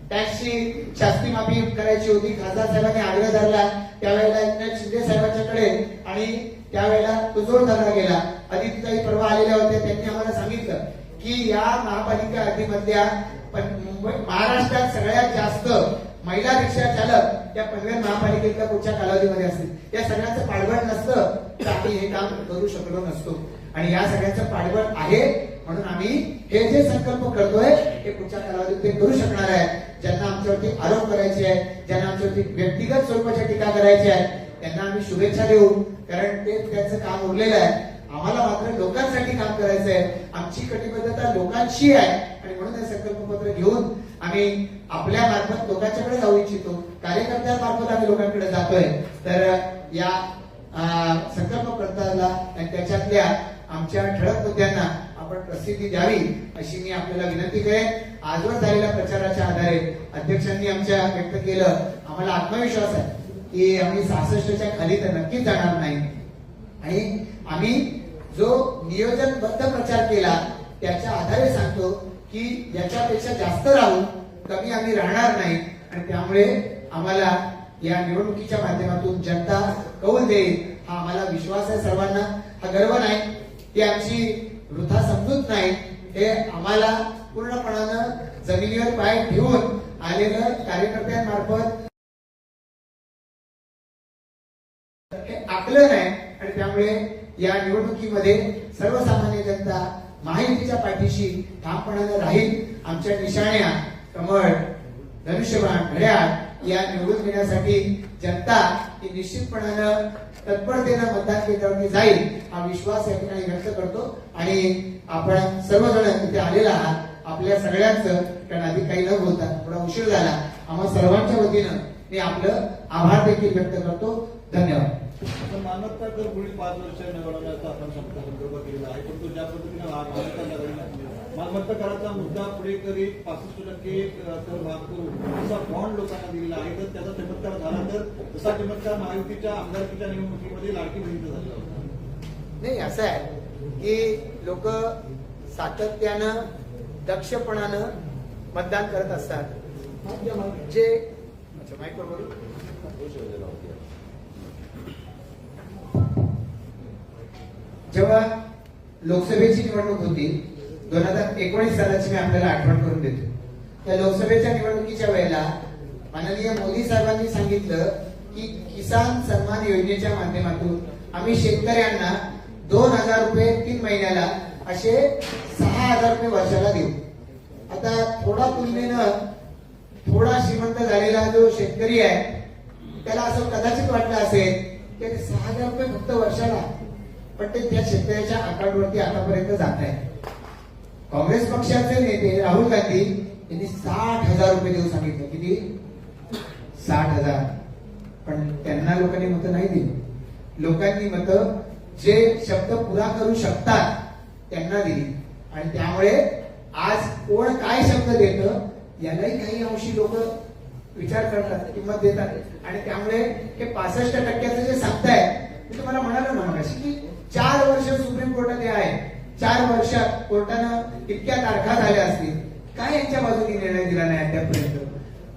टॅक्सची शास्ती माफी करायची होती, खासदार साहेबांनी आग्रह धरला, त्यावेळेला एकनाथ शिंदे साहेबांच्याकडे आणि त्यावेळेला तो जोर धरला गेला. आदित्यताई परवा आलेल्या होत्या, त्यांनी आम्हाला सांगितलं की या महापालिका हद्दीमधल्या महाराष्ट्रात सगळ्यात जास्त महिला रिक्षा चालक या पनवेल महापालिकेच्या पुढच्या कालावधीमध्ये असतील. या सगळ्यांचं पाठबळ नसतं तर आम्ही हे काम करू शकलो नसतो आणि या सगळ्यांचं पाठबळ आहे म्हणून आम्ही हे जे संकल्प करतोय हे पुढच्या कालावधीत ते करू शकणार आहे. ज्यांना आमच्यावरती आरोप करायचे आहे, ज्यांना आमच्यावरती व्यक्तिगत स्वरूपाच्या टीका करायची आहे, त्यांना आम्ही शुभेच्छा देऊ, कारण ते त्यांचं काम उरलेलं आहे. आम्हाला मात्र लोकांसाठी काम करायचं आहे. आमची कटिबद्धता लोकांशी आहे आणि म्हणून हे संकल्पपत्र घेऊन आम्ही आपल्या मार्फत लोकांच्याकडे जाऊ इच्छितो. कार्यकर्त्यांमार्फत आम्ही लोकांकडे जातोय. तर या संकल्पपत्राला आणि त्याच्यातल्या आमच्या ठळक मुद्द्यांना आपण प्रसिद्धी द्यावी अशी मी आपल्याला विनंती करेन. आजवर झालेल्या प्रचाराच्या आधारे अध्यक्षांनी आमच्या व्यक्त केलं, आम्हाला आत्मविश्वास आहे की आम्ही 66च्या खाली तर नक्कीच जाणार नाही आणि आम्ही जो नियोजनबद्ध प्रचार केला त्याच्या आधारे सांगतो की याच्यापेक्षा जास्त राहू, कमी आम्ही राहणार नाही आणि त्यामुळे आम्हाला या निवडणुकीच्या माध्यमातून जनता कौल देईल हा आम्हाला विश्वास आहे. सर्वांना हा गर्व नाही, ही आमची वृथा समजूत नाही, हे आम्हाला पूर्णपणानं जमिनीवर पाय ठेवून आलेलं कार्यकर्त्यांमार्फत आकलन आहे आणि त्यामुळे या निवडणुकीमध्ये सर्वसामान्य जनता महायुतीच्या पाठीशी ठामपणानं राहील. आमच्या निशाण्या कमळ, धनुष्यबाण, घड्याळ या निवडून घेण्यासाठी जनता ही निश्चितपणानं तत्परतेनं मतदान केंद्रावरती जाईल हा विश्वास या ठिकाणी व्यक्त करतो आणि आपण सर्वजण तिथे आलेला आहात. आपल्या सगळ्यांचं, कारण आधी काही न बोलता थोडा उशीर झाला, आम्हा सर्वांच्या वतीनं मी आपलं आभार देखील व्यक्त करतो. धन्यवाद. मालमत्ता कर पुढील 5 वर्ष निवडण्याचा आपण संदर्भ केलेला आहे, पण तो ज्या पद्धतीने मालमत्ता कराचा मुद्दा पुढे करीत 65% कर भाग करून असा बॉन्ड लोकांना दिलेला आहे. तर त्याचा चमत्कार झाला तर तसा चमत्कार महायुतीच्या आमदारकीच्या निवडणुकीमध्ये लाडकी बहिणीचा झाला होता. नाही, असं आहे की लोक सातत्यानं दक्षपणानं मतदान करत असतात. जे माईकवर बोलू. जेव्हा लोकसभेची निवडणूक होती 2019 सालाची मी आपल्याला आठवण करून देतो. त्या लोकसभेच्या निवडणुकीच्या वेळेला माननीय मोदी साहेबांनी सांगितलं की किसान सन्मान योजनेच्या माध्यमातून आम्ही शेतकऱ्यांना 2,000 रुपये 3 महिन्याला असे 6,000 रुपये वर्षाला देऊ. आता थोडा तुलनेनं थोडा श्रीमंत झालेला जो शेतकरी आहे त्याला असं कदाचित वाटलं असेल की 6,000 रुपये फक्त वर्षाला, पण ते त्या शेतकऱ्याच्या अकाउंटवरती आतापर्यंत जात आहे. काँग्रेस पक्षाचे नेते राहुल गांधी यांनी 60,000 रुपये देऊ सांगितलं. किती? 60,000. पण त्यांना लोकांनी मतं नाही दिली. लोकांनी मतं जे शब्द पुरा करू शकतात त्यांना दिली आणि त्यामुळे आज कोण काय शब्द देतं यालाही काही अंशी लोक विचार करतात, किंमत देतात आणि त्यामुळे हे 65% जे सांगताय मी तुम्हाला म्हणालो ना मगाशी की 4 वर्ष सुप्रीम कोर्टात आहे, 4 वर्षात कोर्टानं इतक्या तारखा झाल्या असतील, काय यांच्या बाजूने निर्णय दिला नाही अद्यापर्यंत.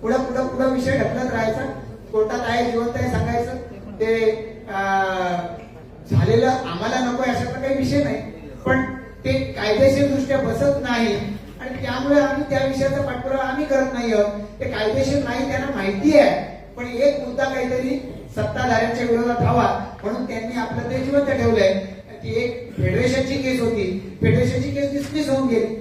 पुढे विषय ढकलत राहायचा, कोर्टात आहे जिवंत आहे सांगायचं, ते झालेलं आम्हाला नको अशाचा काही विषय नाही, पण ते कायदेशीर दृष्ट्या बसत नाही आणि त्यामुळे आम्ही त्या विषयाचा पाठपुरावा आम्ही करत नाही आहोत. ते कायदेशीर नाही त्यांना माहिती आहे, पण एक मुद्दा काहीतरी सत्ताधाऱ्यांच्या विरोधात हवा म्हणून त्यांनी आपलं ते जिवंत ठेवलंय. ती एक फेडरेशनची केस होती, फेडरेशनची केस डिस्मिस होऊन गेली.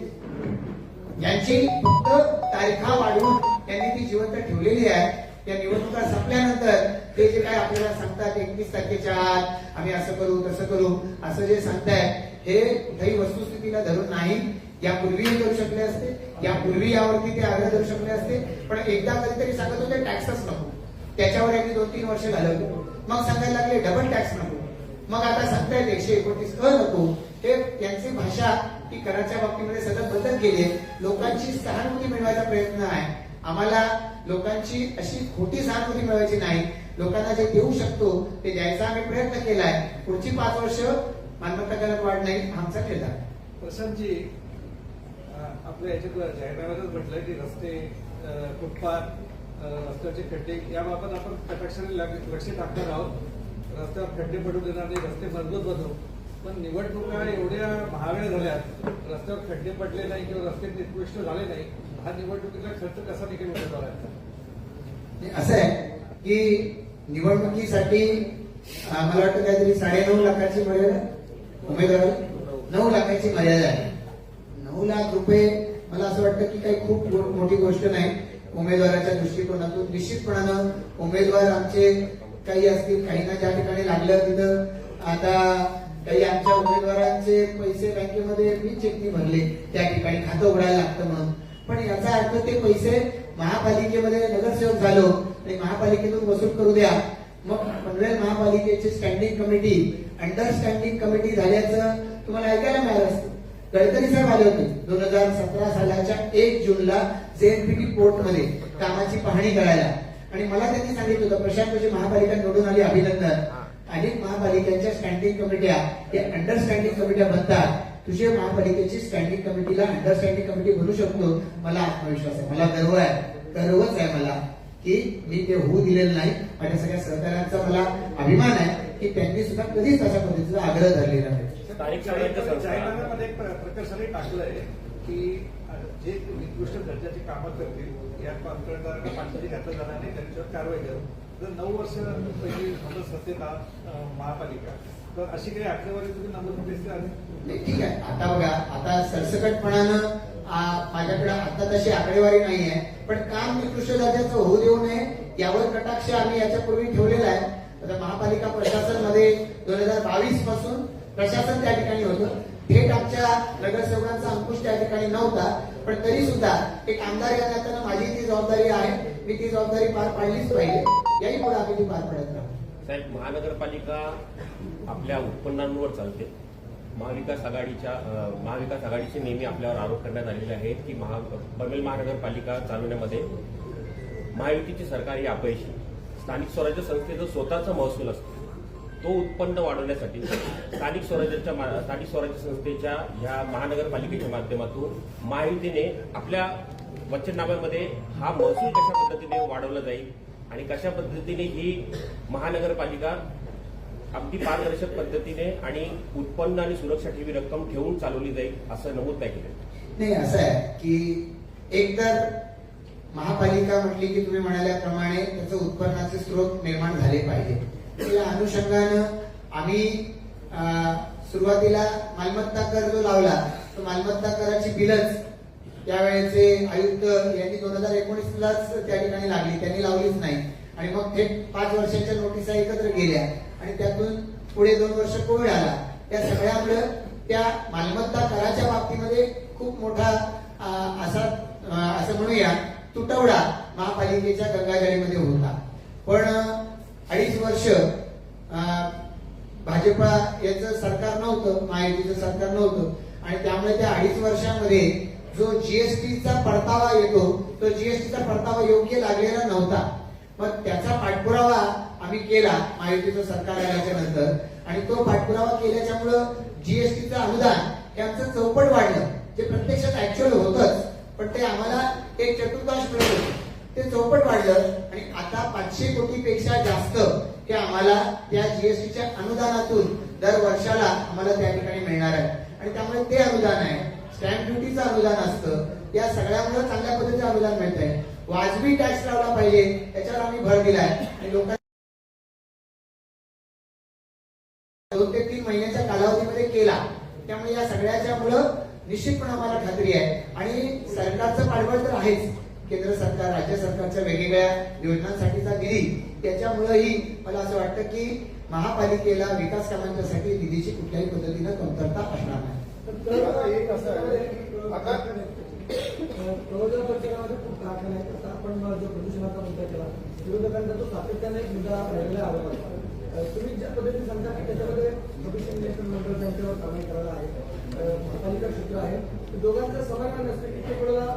यांची फक्त तारखा वाढवून त्यांनी ती जिवंत ठेवलेली आहे. या निवडणुका संपल्यानंतर ते जे काय आपल्याला सांगतात 31 तारखेच्या आत आम्ही असं करू तसं करू असं जे सांगताय हे कुठेही वस्तुस्थितीला धरून नाही. यापूर्वीही करू शकले असते, यापूर्वी यावरती ते आग्रह धरू शकले असते, पण एकदा कधीतरी सांगत होते टॅक्सच नको, त्याच्यावर यांनी 2-3 वर्ष घालवली. मग सांगायला लागले डबल टॅक्स नको, मग आता सांगतायत 129 नको. हे यांची भाषा ही कराच्या बाबतीमध्ये सतत बदलत गेली. लोकांची सहानुभूती मिळवायचा प्रयत्न आहे. आम्हाला लोकांची अशी खोटी सहानुभूती मिळवायची नाही. लोकांना जे देऊ शकतो ते द्यायचा आम्ही प्रयत्न केलाय. पुढची 5 वर्ष मालमत्ता करात वाढ नाही आमचा निर्धार. प्रशांतजी, आपल्या याच्यात जाहीरनाम्यातच म्हटलंय की रस्ते, फुटपाथ, रस्त्याचे खड्डे याबाबत आपण कटाक्षाने लक्ष टाकणार आहोत. रस्त्यावर खड्डे पडू देणार नाही, रस्ते मजबूत बनवू. पण निवडणुका एवढ्या महागड्या झाल्यात, रस्त्यावर खड्डे पडले नाही किंवा रस्ते निकृष्ट झाले नाही, हा निवडणुकीचा खर्च कसा निघेल उमेदवारांचा? असं आहे की निवडणुकीसाठी मला वाटतं काहीतरी 9.5 लाखाची मर्यादा उमेदवार 9 लाखाची मर्यादा आहे. 9 लाख रुपये मला असं वाटतं की काही खूप मोठी गोष्ट नाही उमेदवाराच्या दृष्टिकोनातून. निश्चितपणानं उमेदवार आमचे काही असतील, काहींना ज्या ठिकाणी लागलं तिथं आता काही आमच्या उमेदवारांचे पैसे बँकेमध्ये मी चेकनी भरले, त्या ठिकाणी खातं उघडायला लागतं म्हणून. पण याचा अर्थ ते पैसे महापालिकेमध्ये नगरसेवक झालो आणि महापालिकेतून वसूल करू द्या. मग पनवेल महापालिकेची स्टँडिंग कमिटी, अंडरस्टँडिंग कमिटी झाल्याचं तुम्हाला ऐकायला मिळालं असतं. गडकरी साहेब आले होते 2017 सालाच्या 1 जूनला जेएनपीटी पोर्टमध्ये कामाची पाहणी करायला, आणि मला त्यांनी सांगितलं होतं प्रशांत तुझी महापालिका निवडून आली, अभिनंदन. अनेक महापालिकांच्या स्टँडिंग कमिट्या या अंडरस्टँडिंग कमिट्या बनतात. तुझ्या महापालिकेची स्टँडिंग कमिटीला अंडरस्टँडिंग कमिटी बनू शकतो, मला आत्मविश्वास आहे, मला गर्व आहे, गर्वच आहे मला की मी ते होऊ दिलेलं नाही. माझ्या सगळ्या सहकाऱ्यांचा मला अभिमान आहे की त्यांनी सुद्धा कधीच अशा पद्धतीचा आग्रह धरलेला नाही. जाहीरनाम्यामध्ये एक प्रकर्षाने टाकलंय की जे निकृष्ट दर्जाची कामं करतील या कॉन्ट्रॅक्टदारांना पाठीशी घातलं जाणार नाही, त्यांच्यावर कारवाई करू. जर 9 वर्ष पहिली मदत सत्तेत महापालिका, तर अशी काही आकडेवारी तुम्ही नमूद दिसते? ठीक आहे, आता बघा, आता सरसकटपणानं माझ्याकडे आता तशी आकडेवारी नाही आहे, पण काम निकृष्ट दर्जाचं होऊ देऊ नये यावर कटाक्ष आम्ही याच्यापूर्वी ठेवलेला आहे. आता महापालिका प्रशासन मध्ये 2022 पासून प्रशासन त्या ठिकाणी होतं, थेट आमच्या नगरसेवकांचा अंकुश त्या ठिकाणी नव्हता, पण तरी सुद्धा एक आमदार या नात्यानं माझी ती जबाबदारी आहे, मी ती जबाबदारी पार पाडलीच पाहिजे. याही पुढे आम्ही ती पार पडत राहू. साहेब, महानगरपालिका आपल्या उत्पन्नांवर चालते. महाविकास आघाडीचे नेहमी आपल्यावर आरोप करण्यात आलेले आहेत की पनवेल महानगरपालिका चालवण्यामध्ये महायुतीचे सरकार हे अपयशी. स्थानिक स्वराज्य संस्थेचं स्वतःचा महसूल असतो, तो उत्पन्न वाढवण्यासाठी स्थानिक स्वराज्य संस्थेच्या ह्या महानगरपालिकेच्या माध्यमातून महायुतीने आपल्या वचननाम्यामध्ये हा महसूल कशा पद्धतीने वाढवला जाईल आणि कशा पद्धतीने ही महानगरपालिका अगदी पारदर्शक पद्धतीने आणि उत्पन्न आणि सुरक्षा ठेवी रक्कम ठेवून चालवली जाईल असं नमूद नाही केलं. नाही, असं आहे की एकतर महापालिका म्हटली की तुम्ही म्हणाल्याप्रमाणे त्याचं उत्पन्नाचे स्रोत निर्माण झाले पाहिजे. या अनुषंगानं आम्ही सुरुवातीला मालमत्ता कर जो लावला तो मालमत्ता कराची बिलच त्यावेळेचे आयुक्त यांनी 2019लाच त्या ठिकाणी लागली, त्यांनी लावलीच नाही, आणि मग थेट 5 वर्षाच्या नोटिसा एकत्र गेल्या आणि त्यातून पुढे 2 वर्ष कोविड आला. त्या सगळ्यामुळे त्या मालमत्ता कराच्या बाबतीमध्ये खूप मोठा असं म्हणूया तुटवडा महापालिकेच्या गंगाजळीमध्ये होता. पण 2.5 वर्ष भाजपा याचं सरकार नव्हतं, महायुतीचं सरकार नव्हतं, आणि त्यामुळे त्या 2.5 वर्षामध्ये जो जीएसटीचा परतावा येतो तो जीएसटीचा परतावा योग्य लागलेला नव्हता. मग त्याचा पाठपुरावा आम्ही केला महायुतीचं सरकार आल्याच्या नंतर, आणि तो पाठपुरावा केल्याच्यामुळं जीएसटीचं अनुदान हे आमचं चौपट वाढलं, जे प्रत्यक्षात ऍक्च्युअल होतच, पण ते आम्हाला 1/4 मिळत होतं, ते चौपट वाढलं, आणि आता 500 कोटीपेक्षा जास्त हे आम्हाला त्या जीएसटीच्या अनुदानातून दर वर्षाला आम्हाला त्या ठिकाणी मिळणार आहे. आणि त्यामुळे ते अनुदान आहे, स्टॅम्प ड्युटीचं अनुदान असतं, या सगळ्यामुळे चांगल्या पद्धतीचं अनुदान मिळत आहे. वाजवी टॅक्स लावला पाहिजे त्याच्यावर आम्ही भर दिलाय, आणि लोकांना 2 ते 3 महिन्याच्या कालावधीमध्ये केला. त्यामुळे या सगळ्याच्या मुळे निश्चितपणे आम्हाला खात्री आहे, आणि सरकारचं पाठबळ तर आहेच, केंद्र सरकार राज्य सरकारच्या वेगवेगळ्या योजनांसाठीचा निधी, त्याच्यामुळेही मला असं वाटतं की महापालिकेला विकास कामांच्यासाठी निधीची कुठल्याही पद्धतीनं कमतरता असणार नाही. तर एक असं आहे की प्रवचन परिषदेमध्ये खूप कारखाने आहेत. तसा आपण जो प्रदूषणाचा मुद्दा केला विरोधकांचा तो सातत्याने एक मुद्दा राहिलेला आरोप आहे. तुम्ही ज्या पद्धतीने सांगता की त्याच्यामध्ये प्रदूषण नियंत्रण मंडळ त्यांच्यावर कारवाई करायला आहे, महापालिका क्षेत्र आहे, दोघांचं समन्वय नसते. कित्येक वेळेला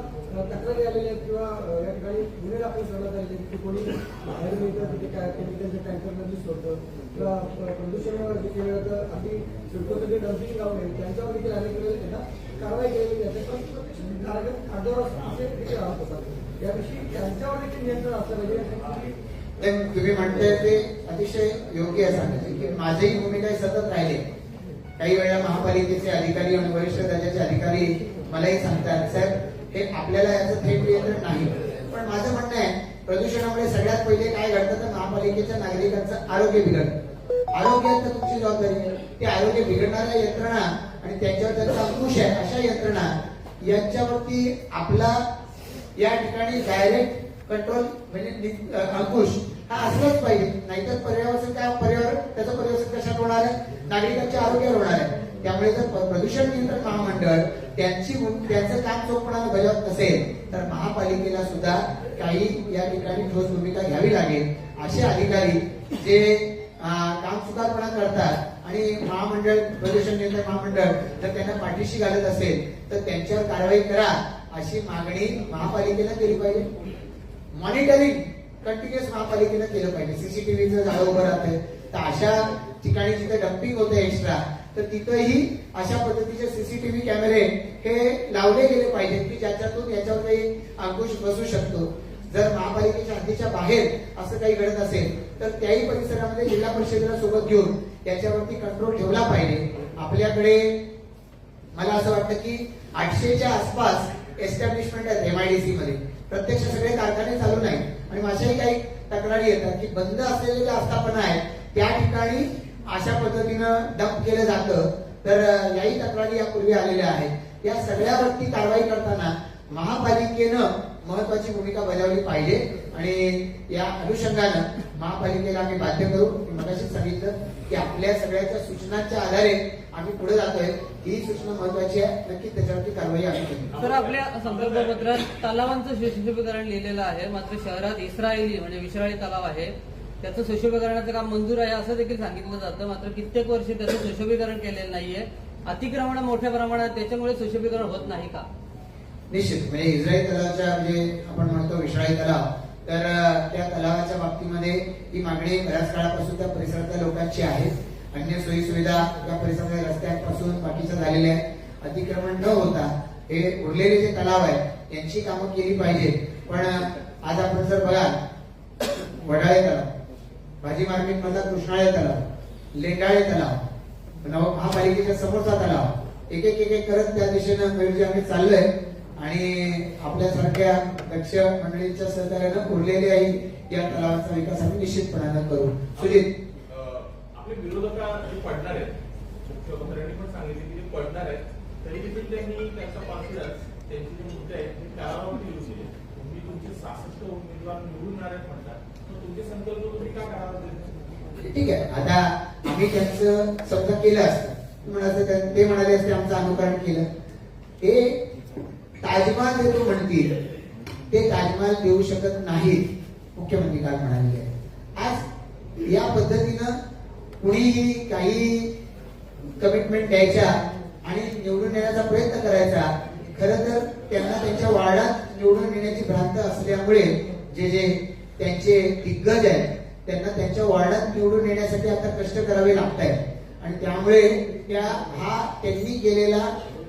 तक्रारी आलेल्या आहेत किंवा या ठिकाणी गुन्हे दाखल करण्यात आलेले आहेत की कोणी बाहेर मिळतं तिथे काय केमिकलच्या टँकरमध्ये सोडतं किंवा प्रदूषण देखील अगदी सिडकोचं जे डम्पिंग लावून आहे त्यांच्यावर देखील अनेक वेळेला त्यांना कारवाई केलेली जाते. पण कागदावर असे देखील राहत असतात. याविषयी त्यांच्यावर देखील नियंत्रण असलं पाहिजे. तुम्ही म्हणताय ते अतिशय योग्य आहे सांगायचे की माझीही भूमिका सतत राहिली. काही वेळा महापालिकेचे अधिकारी आणि वरिष्ठ दर्जाचे अधिकारी मलाही सांगतात साहेब हे आपल्याला याचं थेट नियंत्रण नाही. पण माझं म्हणणं आहे प्रदूषणामुळे सगळ्यात पहिले काय घडतं तर महापालिकेच्या नागरिकांचं आरोग्य बिघडतं. आरोग्यात तर तुमची जबाबदारी आहे. ते आरोग्य बिघडणाऱ्या यंत्रणा आणि त्यांच्यावर त्यांचा अंकुश आहे अशा यंत्रणा यांच्यावरती आपला या ठिकाणी डायरेक्ट कंट्रोल म्हणजे अंकुश हा असलाच पाहिजे. नाहीतर पर्यावरण त्याचं पर्यावरण कशात होणार आहे, नागरिकांच्या आरोग्यावर होणार आहे. त्यामुळे जर प्रदूषण नियंत्रण महामंडळ त्यांचं काम चोखपणाने बजावत नसेल तर महापालिकेला सुद्धा काही या ठिकाणी ठोस भूमिका घ्यावी लागेल. असे अधिकारी जे काम सुधारपणा करतात आणि महामंडळ प्रदूषण नियंत्रण महामंडळ जर त्यांना पाठीशी घालत असेल तर त्यांच्यावर कारवाई करा अशी मागणी महापालिकेला केली पाहिजे. मॉनिटरिंग कंटिन्युअस महापालिकेनं केलं पाहिजे. सीसीटीव्हीचं झाडं उभं राहतंय तर अशा ठिकाणी जिथे डम्पिंग होते एक्स्ट्रा तर तिथंही अशा पद्धतीचे सीसीटीव्ही कॅमेरे हे लावले गेले पाहिजेत की ज्याच्यातून याच्यावर काही अंकुश बसू शकतो. जर महापालिकेच्या हद्दीच्या बाहेर असं काही घडत असेल तर त्याही परिसरामध्ये जिल्हा परिषदेला सोबत घेऊन याच्यावरती कंट्रोल ठेवला पाहिजे. आपल्याकडे मला असं वाटतं की 800च्या आसपास एस्टॅब्लिशमेंट आहेत MIDC मध्ये. प्रत्यक्ष सगळे कारखाने चालू नाही आणि माझ्याही काही तक्रारी येतात की बंद असलेले जे आस्थापना आहेत त्या ठिकाणी अशा पद्धतीनं डंप केलं जातं. तर याही तक्रारी यापूर्वी आलेल्या आहेत. या सगळ्यावरती कारवाई करताना महापालिकेनं महत्वाची भूमिका बजावली पाहिजे आणि या अनुषंगानं महापालिकेला आम्ही बाध्य करू. मगाशी सांगितलं की आपल्या सगळ्याच्या सूचनांच्या आधारे आम्ही पुढे जातोय. ही सूचना महत्वाची आहे. नक्की त्याच्यावरती कारवाई आम्ही करू. सर आपल्या संकल्पपत्रात तलावांचं सुशोभीकरण लिहिलेलं आहे. मात्र शहरात इस्रायली म्हणजे विश्राळी तलाव आहे त्याचं सुशोभीकरणाचं काम मंजूर आहे असं देखील सांगितलं जातं. मात्र कित्येक वर्षे त्याचं सुशोभीकरण केलेलं नाहीये. अतिक्रमण मोठ्या प्रमाणात त्याच्यामुळे सुशोभीकरण होत नाही का? निश्चित म्हणजे इस्रायल तलावाच्या म्हणजे आपण म्हणतो विश्राळी तलाव तर त्या तलावाच्या बाबतीमध्ये ही मागणी बऱ्याच काळापासून त्या परिसरातल्या लोकांची आहे. अन्य सोयी सुविधा त्या परिसरातल्या रस्त्यांपासून बाकीच्या झालेल्या आहेत. अतिक्रमण न होता हे उरलेले जे तलाव आहेत यांची कामं केली पाहिजे. पण आज आपण जर बघाल वडाळे तलाव, भाजी मार्केट मधला कृष्णाळे तलाव, लेंडाळे तलाव, महापालिकेच्या समोरचा तलाव एक एक करत त्या दिशेनं म्हणजे आम्ही चाललोय आणि आपल्यासारख्या दक्ष मंडळींच्या सहकार्यानं उरलेल्याही या तलावाचा विकास आम्ही निश्चितपणानं करू. सुजित आपले विरोधक जे पडणार आहेत मुख्यमंत्र्यांनी पण सांगितले की ते पडणार आहेत तरी देखील त्यांनी त्यांचा कॉन्फिडन्स त्यांचे जे मुद्दे आहेत ते तलावावरती येऊ दिले. तुम्ही तुमचे 66 उमेदवार निवडून आहेत म्हणतात तर तुमचे संकल्प तुम्ही का करावा? ठीक आहे. आता आम्ही त्यांचं समजा केलं असतं ते म्हणाले असते आमचं अनुकरण केलं. ते ताजमहाल देतो म्हणतील ते ताजमहाल देऊ शकत नाहीत मुख्यमंत्री काल म्हणाले. आज या पद्धतीनं कुणीही काही कमिटमेंट द्यायच्या आणि निवडून येण्याचा प्रयत्न करायचा. खरं तर त्यांना त्यांच्या वार्डात निवडून येण्याची भ्रांत असल्यामुळे जे त्यांचे दिग्गज आहेत त्यांना त्यांच्या वार्डात निवडून येण्यासाठी आता कष्ट करावे लागत आहेत आणि त्यामुळे त्यांनी केलेला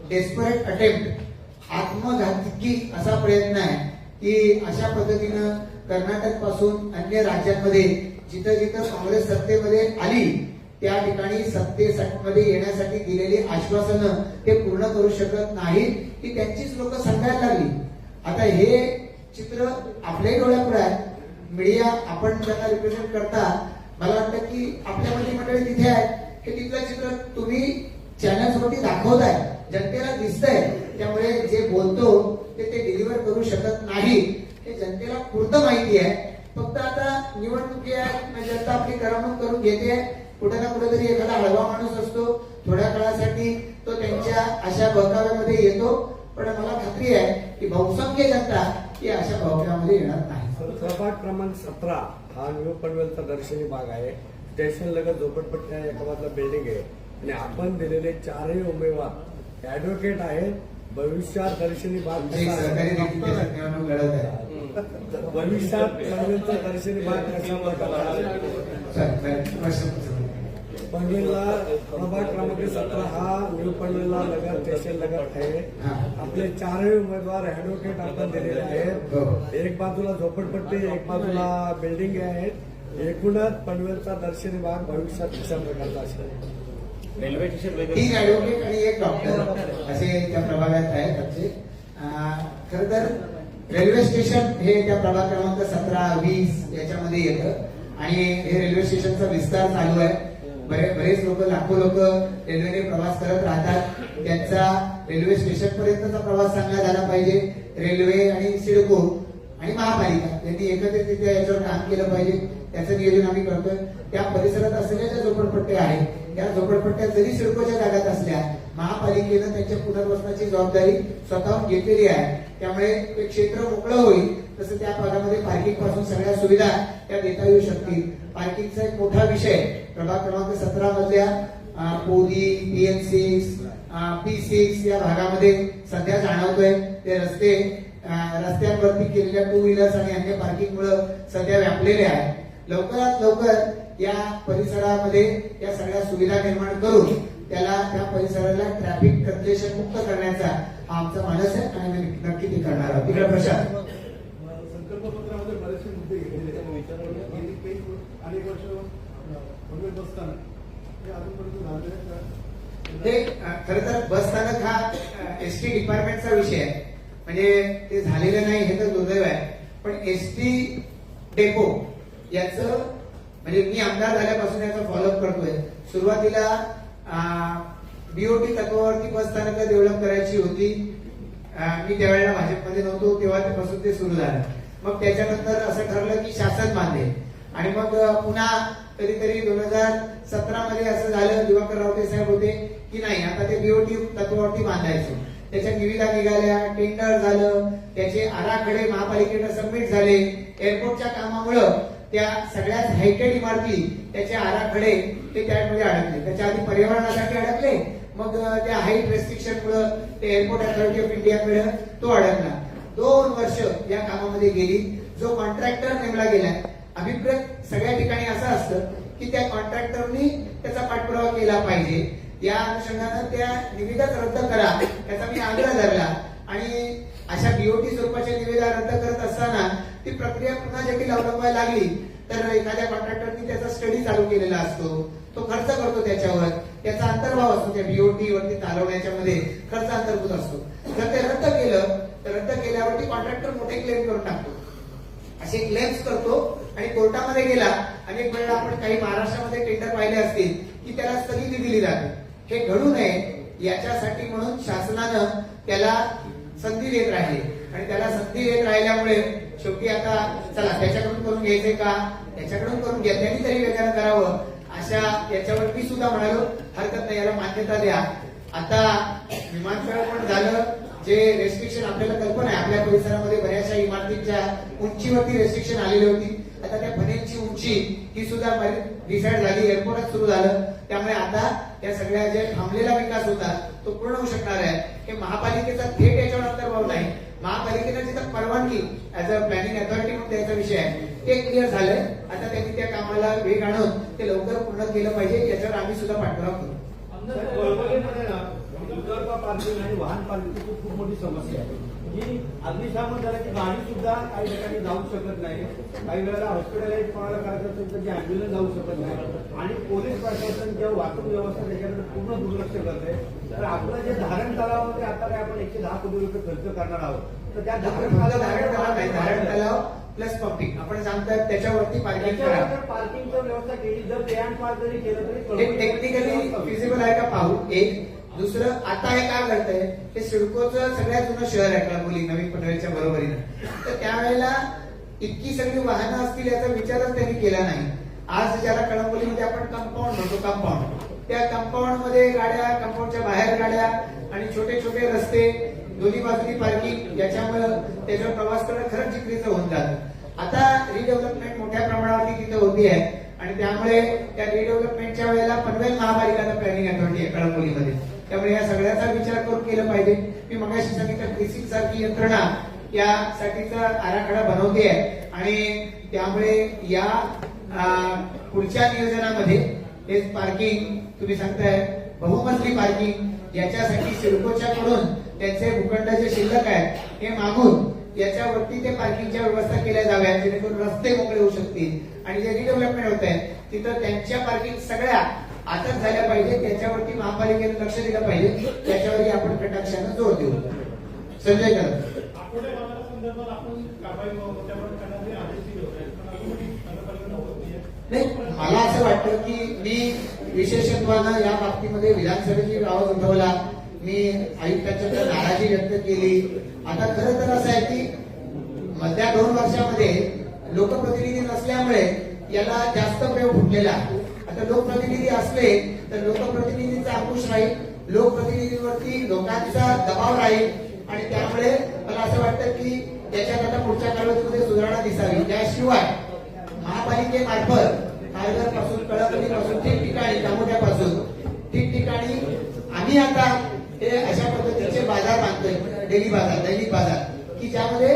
डेस्परेट अटेम्प्ट आत्मघातकी असा प्रयत्न आहे की अशा पद्धतीनं कर्नाटक पासून अन्य राज्यांमध्ये जिथं जिथं काँग्रेस सत्तेमध्ये आली त्या ठिकाणी सत्तेमध्ये येण्यासाठी दिलेली आश्वासनं ते पूर्ण करू शकत नाहीत की त्यांचीच लोक सांगायला लागली. आता हे चित्र आपल्याही डोळ्यापुढे आहे. मीडिया आपण ज्यांना रिप्रेझेंट करता मला वाटतं की आपल्या मंत्रिमंडळी तिथे आहे हे तिथलं चित्र तुम्ही चॅनल्सवरती दाखवताय, जनतेला दिसतंय. त्यामुळे जे बोलतो ते डिलिव्हर करू शकत नाही हे जनतेला पुरतं माहिती आहे. फक्त आता निवडणुकी आहे जनता आपली करामत करून घेते. कुठे ना कुठेतरी एखादा हळवा माणूस असतो थोड्या काळासाठी तो त्यांच्या अशा बहकाव्यामध्ये येतो पण मला खात्री आहे की बहुसंख्य जनता ही अशा भावक्यामध्ये येणार नाही. प्रभाग क्रमांक 17 हा न्यू पनवेलचा दर्शनी भाग आहे. स्टेशन लगत झोपडपट्ट्या एका बाजूला बिल्डिंग आहे आणि आपण दिलेले 4ही उमेदवार ऍडव्होकेट आहेत. भविष्यात दर्शनी भाग जे कसा सरकारी आहे? रीतीने निवडणूक लढत आहे. भविष्यात पनवेलचा दर्शनी भाग कसा पनवेलला प्रभाग क्रमांक 17 हा न्यू पनवेलला लगत स्टेशन लगत आहे. आपले 4ही उमेदवार ऍडव्होकेट आपण दिलेले आहेत. एक बाजूला झोपडपट्टी, एक बाजूला बिल्डिंग आहेत. एकूणच पनवेलचा दर्शनी भाग भविष्यात कशा प्रकारचा असेल? रेल्वे स्टेशन 3 ऍडव्होकेट आणि 1 डॉक्टर असे त्या प्रभागात आहेत आमचे. खर तर रेल्वे स्टेशन हे त्या प्रभाग क्रमांक 17, 20 याच्यामध्ये येतं आणि हे रेल्वे स्टेशनचा विस्तार चालू आहे. बरेच लोक, लाखो लोक रेल्वेने प्रवास करत राहतात. त्यांचा रेल्वे स्टेशन पर्यंतचा प्रवास चांगला झाला पाहिजे. रेल्वे आणि सिडको आणि महापालिका यांनी एकत्रितरित्या याच्यावर काम केलं पाहिजे. त्याचं नियोजन आम्ही करतोय. त्या परिसरात असलेल्या ज्या झोपडपट्ट्या आहेत त्या झोपडपट्ट्या जरी सिडकोच्या जागात असल्या, महापालिकेनं त्यांच्या पुनर्वसनाची जबाबदारी स्वतःहून घेतलेली आहे. त्यामुळे ते क्षेत्र मोकळं होईल. तसं त्या भागामध्ये पार्किंग पासून सगळ्या सुविधा त्या देता येऊ शकतील. पार्किंगचा एक मोठा विषय प्रभाग क्रमांक 17 मधल्या पोदी, PN6, P6 या भागामध्ये सध्या जाणवतोय. ते रस्त्यांवरती केलेल्या 2 व्हीलर्स आणि अन्य पार्किंगमुळे सध्या व्यापलेले आहे. लवकरात लवकर या परिसरामध्ये या सगळ्या सुविधा निर्माण करून त्या परिसराला ट्रॅफिक कंजेशन मुक्त करण्याचा हा आमचा मानस आहे आणि आम्ही नक्की ते करणार आहोत. तिकडे प्रशांत संकल्पपत्रामध्ये बरेचसे मुद्दे घेतलेले आहेत. अनेक वर्ष पनवेल बस स्थानक हे अजूनपर्यंत झालेलं आहे. ते खरं तर बस स्थानक हा एसटी डिपार्टमेंटचा विषय आहे. म्हणजे ते झालेलं नाही हे तर दुर्दैव आहे. पण एसटी डेपो याचं म्हणजे मी आमदार झाल्यापासून याचा फॉलोअप करतोय. सुरुवातीला BOT तत्वावरती बस स्थानक डेव्हलप करायची होती. मी त्यावेळेला भाजपमध्ये नव्हतो तेव्हा त्यापासून ते सुरू झालं. मग त्याच्यानंतर असं ठरलं की शासन बांधेल आणि मग पुन्हा कधीतरी 2017 मध्ये असं झालं, दिवाकर रावते साहेब होते की नाही आता ते BOT तत्वावरती बांधायचं. त्याच्या निविदा निघाल्या, टेंडर झालं, त्याचे आराखडे महापालिकेनं सबमिट झाले. एअरपोर्टच्या कामामुळं त्या सगळ्यात हायटेड इमारती त्याचे आराखडे ते त्यामध्ये अडकले. त्याच्या आधी पर्यावरणासाठी अडकले, मग त्या हाईट रेस्ट्रिक्शन मुळे ते एअरपोर्ट अथॉरिटी ऑफ इंडियाकडे तो अडकला. 2 वर्ष या कामामध्ये गेली. जो कॉन्ट्रॅक्टर नेमला गेलाय, अभिप्रेत सगळ्या ठिकाणी असं असतं की त्या कॉन्ट्रॅक्टरनी त्याचा पाठपुरावा केला पाहिजे. या अनुषंगानं त्या निविदाच रद्द करा याचा मी आग्रह धरला आणि अशा BOT स्वरूपाच्या निविदा रद्द करत असताना ती प्रक्रिया पुन्हा जटिल अवलंबायला लागली तर एखाद्या कॉन्ट्रॅक्टरनी त्याचा स्टडी चालू केलेला असतो, तो खर्च करतो त्याच्यावर, त्याचा अंतर्भाव असतो त्या BOT वरती चालवण्याच्या मध्ये खर्च अंतर्भूत असतो. जर ते रद्द केलं तर रद्द केल्यावरती कॉन्ट्रॅक्टर मोठे क्लेम करून टाकतो. असे क्लेम्स करतो आणि कोर्टामध्ये गेला. अनेक वेळा आपण काही महाराष्ट्रामध्ये टेंडर पाहिले असतील की त्याला स्थगिती दिली जाते. हे घडू नये याच्यासाठी म्हणून शासनानं त्याला संधी देत राहिली आणि त्याला संधी देत राहिल्यामुळे शेवटी आता चला त्याच्याकडून करून घ्यायचंय का, त्याच्याकडून करून घ्या, त्यांनी तरी वेगळं करावं अशा याच्यावर मी सुद्धा म्हणालो हरकत नाही, याला मान्यता द्या. आता विमानतळ पण झालं. जे रेस्ट्रिक्शन आपल्याला कल्पना आहे, आपल्या परिसरामध्ये बऱ्याचशा इमारतींच्या उंचीवरती रेस्ट्रिक्शन आलेली होती. आता त्या फनेलची उंची ही सुद्धा डिसाईड झाली, एअरपोर्टच सुरू झालं. त्यामुळे आता या सगळ्या जे थांबलेला विकास होता तो पूर्ण होऊ शकणार आहे. हे महापालिकेचा थेट याच्यावर अंतर्भाव नाही. महापालिकेनं जिथं परवानगी ऍज अ प्लॅनिंग अथॉरिटी म्हणून त्याचा विषय आहे ते क्लिअर झालंय. आता त्यांनी त्या कामाला वेग आणून ते लवकर पूर्ण केलं पाहिजे, याच्यावर आम्ही सुद्धा पाठपुरावा करू. पार्किंग आणि वाहन पार्किंगची खूप मोठी समस्या आहे. ही अग्निशामक दलाची गाडी सुद्धा काही ठिकाणी जाऊ शकत नाही. काही वेळेला हॉस्पिटलाइज कोणाला करायचं असेल तर अँब्युलन्स जाऊ शकत नाही आणि पोलीस प्रशासन किंवा वाहतूक व्यवस्था त्याच्याकडे पूर्ण दुर्लक्ष करते. तर आपलं जे धारण तलावामध्ये आता काय आपण 110 कोटी रुपये खर्च करणार आहोत तर त्या धारण तलाव प्लस पंपिंग आपण सांगतात त्याच्यावरती पार्किंग करा. पार्किंगची व्यवस्था केली, जर पे अँड पार्क जरी केलं तरी टेक्निकली फिजिबल आहे का पाहू. एक दुसरं आता हे काय करतंय, हे सिडकोचं सगळ्यात जुनं शहर आहे कळंबोली, नवीन पनवेलच्या बरोबरीनं. तर त्यावेळेला इतकी सगळी वाहनं असतील याचा विचारच त्यांनी केला नाही. आज ज्याला कळंबोलीमध्ये आपण कंपाऊंड म्हणतो, कंपाऊंड, त्या कंपाऊंड मध्ये गाड्या, कंपाऊंडच्या बाहेर गाड्या आणि छोटे छोटे रस्ते दोन्ही बाजूनी पार्किंग, याच्यामुळे त्याच्यावर प्रवास करणं खरंच जिकरीचं होऊन जातं. आता रिडेव्हलपमेंट मोठ्या प्रमाणावरती तिथे होती आहे आणि त्यामुळे त्या रिडेव्हलपमेंटच्या वेळेला पनवेल महापालिकेचं प्लॅनिंग अथॉरिटी आहे कळंबोलीमध्ये. त्यामुळे या सगळ्याचा विचार करून केलं पाहिजे. मी मगाशी सांगितलं प्रीसिंग सारखी यंत्रणा यासाठीचा आराखडा बनवते आहे आणि त्यामुळे या पुढच्या नियोजनामध्ये हे पार्किंग तुम्ही सांगताय बहुमजली पार्किंग, याच्यासाठी सिडकोच्या कडून त्यांचे भूखंड जे शिल्लक आहेत हे मागून याच्यावरती ते पार्किंगच्या व्यवस्था केल्या जाव्या, जेणेकरून रस्ते मोकळे होऊ शकतील आणि जे रिडेव्हलपमेंट होत आहे तिथं त्यांच्या पार्किंग सगळ्या आताच झाल्या पाहिजे. त्याच्यावरती महापालिकेने लक्ष दिलं पाहिजे, त्याच्यावरही आपण कटाक्षानं जोर देऊ. संजय कर आठवडे बाजारासंदर्भात आपण कारवाई मोठ्या प्रमाणात करण्याचे आदेश दिले होते, पण अजूनही नगरपालिकेनं होत नाहीये. नाही, मला असं वाटतं की मी विशेषत्वानं या बाबतीमध्ये विधानसभेची आवाज उठवला, मी आयुक्तांच्या नाराजी व्यक्त केली. आता खरं तर असं आहे की मधल्या 2 वर्षामध्ये लोकप्रतिनिधी नसल्यामुळे याला जास्त प्रयोग फुटलेला आहे. आता लोकप्रतिनिधी असले तर लोकप्रतिनिधींचा अंकुश राहील, लोकप्रतिनिधींवरती लोकांचा दबाव राहील आणि त्यामुळे मला असं वाटतं की त्याच्यात आता पुढच्या कालावधीमध्ये सुधारणा दिसावी. त्याशिवाय महापालिकेमार्फत खारघर पासून, कळंबली पासून, ठिकठिकाणी, दामोद्यापासून ठिकठिकाणी आम्ही आता हे अशा पद्धतीचे बाजार बांधतोय, डेली बाजार, दैनिक बाजार, की ज्यामध्ये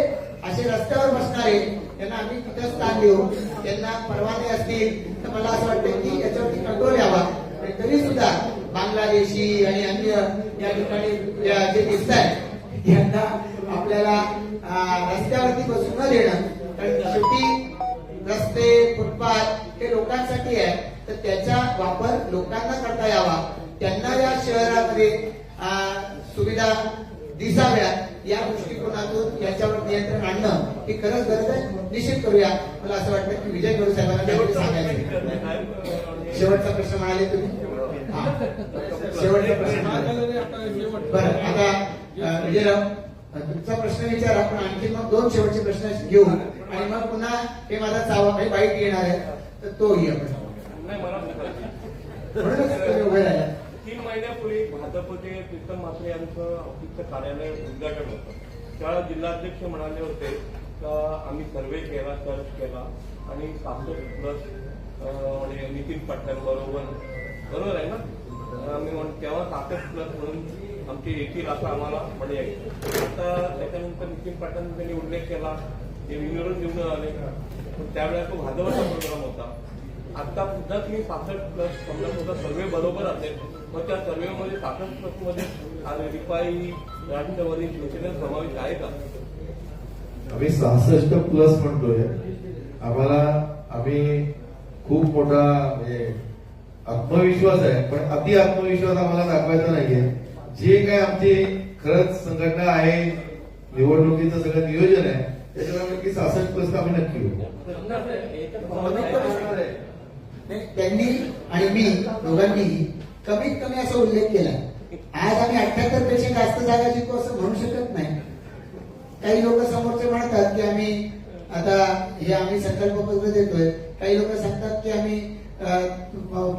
असे रस्त्यावर बसणारे त्यांना आम्ही तिथं स्थान देऊ, त्यांना परवाने असतील तर मला असं वाटतं की याच्यावरती कंट्रोल यावा. आणि तरी सुद्धा बांगलादेशी आणि अन्य या ठिकाणी जे दिसत आहेत यांना आपल्याला रस्त्यावरती बसून न देणं, कारण शेवटी रस्ते, फुटपाथ हे लोकांसाठी आहे, तर त्याचा वापर लोकांना करता यावा, त्यांना या शहरामध्ये सुविधा दिसाव्यात या दृष्टिकोनातून याच्यावर नियंत्रण आणणं ही खरंच गरज आहे. निश्चित करूया. मला असं वाटतं की विजय कडू साहेबांना काहीतरी सांगायचं. शेवटचा प्रश्न म्हणाले तुम्ही. शेवटचा प्रश्न. बरं, आता विजयराव तुमचा प्रश्न विचारा, पण आणखी मग 2 शेवटचे प्रश्न घेऊ आणि मग पुन्हा हे माझा चावा काही वाईट येणार आहे तर तो घेऊ आपण. म्हणूनच तुम्ही उभे राहिला. 3 महिन्यापूर्वी भाजपचे प्रीतम म्हात्रे यांचं ऑफिसचं कार्यालय उद्घाटन होतं. त्यावेळेला जिल्हाध्यक्ष म्हणाले होते का आम्ही सर्वे केला, सर्च केला आणि 66+ म्हणजे नितीन पाटलांबरोबर, बरोबर आहे ना, आम्ही तेव्हा 66+ म्हणून आमचे येतील असं आम्हाला म्हणे. आता त्याच्यानंतर नितीन पाटलांनी त्यांनी उल्लेख केला, ते विनिवडून निवडून आले, पण त्यावेळेला तो भाजपचा प्रोग्राम होता. आता सुद्धा तुम्ही 66+ समजा तुमचा सर्वे बरोबर असेल, मग त्या सर्वेमध्ये 66+ मध्ये रिपाई, राष्ट्रवादी, शिवसेना समावेश आहे का? आम्ही 66+ म्हणतोय. आम्ही खूप मोठा म्हणजे आत्मविश्वास आहे, पण अति आत्मविश्वास आम्हाला दाखवायचा नाहीये. जे काय आमची खरंच संघटना आहे, निवडणुकीचं सगळं नियोजन आहे, त्याच्यामुळे 66+ आम्ही नक्की होऊ. त्यांनी आणि मी दोघांनीही कमीत कमी असा उल्लेख केला. आज आम्ही 78 पेक्षा जास्त जागा जिंकू असं म्हणू शकत नाही. काही लोक समोरचे म्हणतात की आम्ही आता हे आम्ही संकल्पपत्र देतोय, काही लोक सांगतात की आम्ही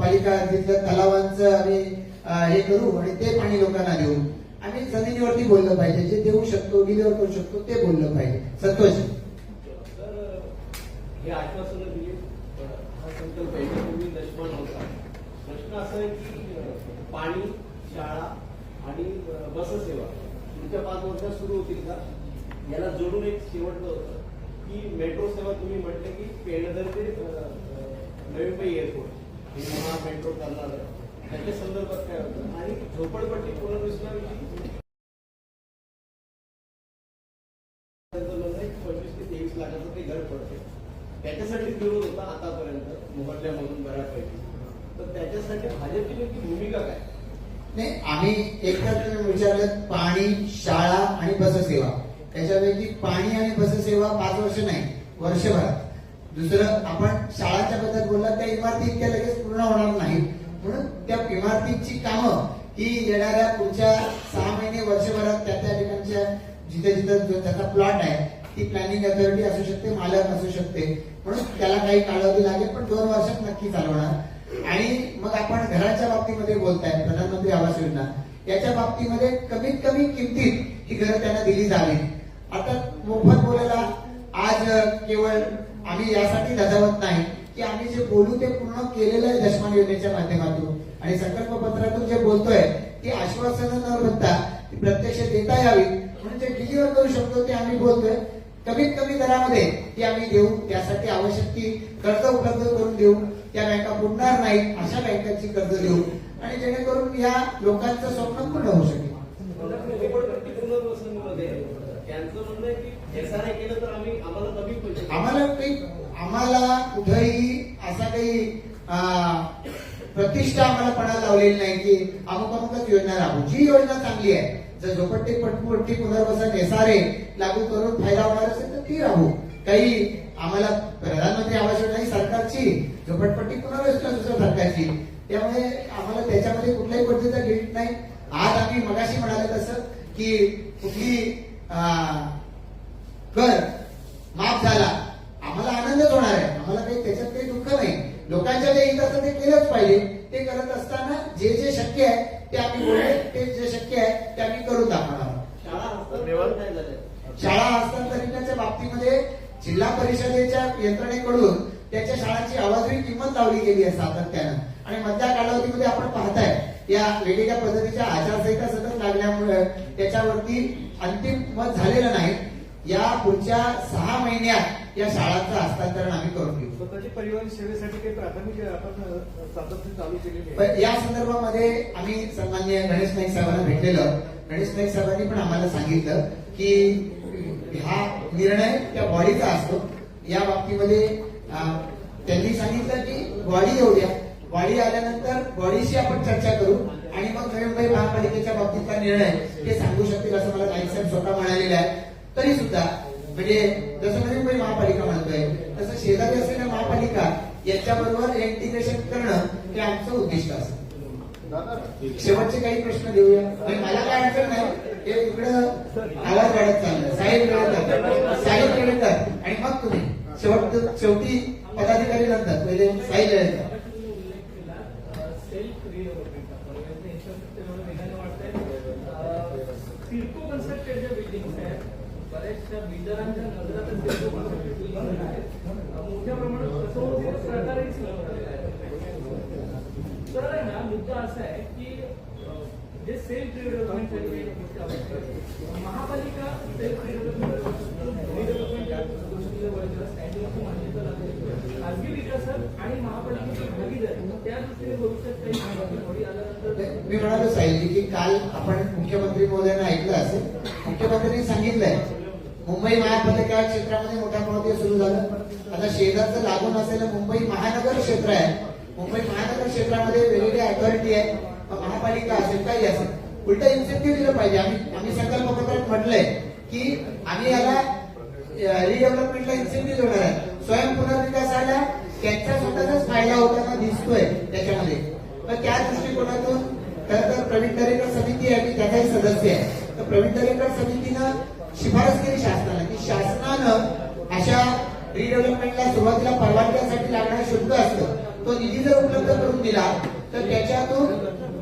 पालिका तिथल्या तलावांचं आम्ही हे करू आणि ते पाणी लोकांना देऊ. आम्ही जमिनीवरती बोललं पाहिजे, जे देऊ शकतो, डिलिव्हर करू शकतो ते बोललं पाहिजे. संतोष हे आश्वासनं दिली, हा संकल्प याच्यापूर्वी नष्टपण होता. प्रश्न असा आहे की पाणी, शाळा आणि बससेवा पुढच्या 5 वर्षात सुरू होतील का? याला जोडून एक शेवटचं होतं की मेट्रो सेवा तुम्ही म्हटले की पेडदर ते नवी मुंबई एअरपोर्ट हे महा मेट्रो करणार आहे, त्याच्या संदर्भात काय होतं? आणि झोपडपट्टी पुनर्रचनाविषयी 25 ते 23 लाखाचं ते घर पडते, त्याच्यासाठी विरोध होता आतापर्यंत मोहल्ल्यामधून बऱ्यापैकी. तर त्याच्यासाठी भाजपची नेमकी भूमिका काय? नाही, आम्ही एकतर तुम्ही विचारलं पाणी, शाळा आणि बससेवा, त्याच्यापैकी पाणी आणि बससेवा 5 वर्ष नाही, वर्षभरात. दुसरं, आपण शाळांच्या बद्दल बोलला, त्या इमारती इतक्या लगेच पूर्ण होणार नाहीत, म्हणून त्या इमारतीची कामं ही येणाऱ्या पुढच्या 6 महिने, वर्षभरात त्या ठिकाणच्या जिथे जिथे त्याचा प्लॉट आहे ती प्लॅनिंग अथॉरिटी असू शकते, मालक असू शकते, म्हणून त्याला काही कालावधी लागेल, पण 2 वर्षात नक्की चालवणार. आणि मग आपण घराच्या बाबतीमध्ये बोलताय, प्रधानमंत्री आवास योजना, याच्या बाबतीमध्ये कमीत कमी किमतीत ही घरं त्यांना दिली जावी. आता मोफत बोलायला आज केवळ आम्ही यासाठी धजावत नाही की आम्ही जे बोलू ते पूर्ण केलेलं आहे दशमान योजनेच्या माध्यमातून, आणि संकल्प पत्रातून जे बोलतोय ती आश्वासनं न बनता ती प्रत्यक्ष देता यावी म्हणून जे डिलिव्हर करू शकतो ते आम्ही बोलतोय. कमीत कमी दरामध्ये ती आम्ही देऊ, त्यासाठी आवश्यक ती कर्ज उपलब्ध करून देऊ. त्या बँका बुडणार नाहीत अशा बँकांची कर्ज देऊ, आणि जेणेकरून या लोकांचं स्वप्न पूर्ण होऊ शकेल. त्यांचं म्हणणं आहे की एसआरआय केलं तर आम्हाला कमी पैसे, आम्हाला कुठेही असा काही प्रतिष्ठा आम्हाला पणा लावलेली नाही की अमुकच योजना राबवू. जी योजना चांगली आहे, जर झोपडपट्टी पुनर्वसन एसआरए लागू करून फायदा होणार असेल तर ती राबवू. काही आम्हाला प्रधानमंत्री आवास योजना ही सरकारची, झोपडपट्टी पुनर्वसन दुसऱ्या सरकारची, त्यामुळे आम्हाला त्याच्यामध्ये कुठल्याही पद्धतीचा गिल्ट नाही. आज आम्ही मगाशी म्हणाले तसं की कुठली कर माफ झाला आम्हाला आनंदच होणार आहे, आम्हाला काही त्याच्यात काही दुःख नाही. लोकांच्या जे हित असतं ते केलंच पाहिजे. ते करत असताना जे जे शक्य आहे ते आम्ही बोलले, ते जे शक्य आहे ते आम्ही करून दाखवणार. शाळा हस्तांतरणाच्या बाबतीमध्ये जिल्हा परिषदेच्या यंत्रणेकडून त्याच्या शाळांची आवाजवी किंमत लावली गेली आहे सातत्यानं, आणि मधल्या कालावधीमध्ये आपण पाहताय या वेगवेगळ्या पद्धतीच्या आचारसंहिता सतत लागल्यामुळे त्याच्यावरती अंतिम मत झालेलं नाही. या पुढच्या 6 महिन्यात या शाळांचं हस्तांतरण आम्ही करून घेऊ. स्वतःची परिवहन सेवेसाठी काही प्राथमिक आपण सातत्य चालू केलेली आहे. या संदर्भामध्ये आम्ही सन्माननीय गणेश नाईक साहेबांना भेटलेलं. गणेश नाईक साहेबांनी पण आम्हाला सांगितलं की हा निर्णय त्या बॉडीचा असतो. या बाबतीमध्ये त्यांनी सांगितलं की बॉडी येऊ द्या, बॉडी आल्यानंतर बॉडीशी आपण चर्चा करू आणि मग नवी मुंबई महापालिकेच्या बाबतीतला निर्णय ते सांगू शकतील असं मला नाईक साहेब स्वतः म्हणालेले आहे. तरी सुद्धा म्हणजे जसं नवी मुंबई महापालिका म्हणतोय तसं शेजारी असलेल्या महापालिका यांच्याबरोबर इंटिग्रेशन करणं हे आमचं उद्दिष्ट असेल. शेवटचे काही प्रश्न देऊया. मला काय अडचण नाही, हे इकडं आवाज वाढत चाललं. साहेब वेळेकर आणि मग तुम्ही शेवटी पदाधिकारी नंतर पहिले साहेब वेळेकर. सिडको कन्स्ट्रक्टेड ज्या बिल्डिंग्स आहेत बऱ्याचशा बिल्डरांच्या नजरात मोठ्या प्रमाणात फसवणुकीचे प्रकारही सुरू झालेले आहेत. तर आहे ना, मुद्दा असा आहे की जे सेल्फ रिडेव्हलपमेंट महापालिका सेल्फ खासगी विकासात आणि महापालिकेची भागीदारी त्या दृष्टीने भविष्यात काही आल्यानंतर मी म्हणालो साहेबजी की काल आपण मुख्यमंत्री महोदयांना ऐकलं असेल. मुख्यमंत्र्यांनी सांगितलंय मुंबई महापालिका क्षेत्रामध्ये मोठ्या प्रमाणात सुरू झालं. आता शेजारचं लागून असलेलं मुंबई महानगर क्षेत्र आहे. मुंबई महानगर क्षेत्रामध्ये वेगवेगळ्या अथॉरिटी आहे, महापालिका असेल काही असेल, उलट इन्सेंटिव्ह दिलं पाहिजे. आम्ही संकल्प पत्रात म्हटलंय की आम्ही याला रिडेव्हलपमेंटला इन्सेंटिव्ह देणार आहे. स्वयं पुनर्विकासाला त्यांचा स्वतःचाच फायदा होताना दिसतोय त्याच्यामध्ये. तर त्या दृष्टिकोनातून खरं तर प्रवीण दरेकर समिती आहे, मी त्याचाही सदस्य आहे. तर प्रवीण दरेकर समितीनं शिफारस केली शासनाला की शासनानं अशा रिडेव्हलपमेंटला सुरुवातीला परवानग्यासाठी लागणारं शुल्क असतं तो निधी जर उपलब्ध करून दिला तर त्याच्यातून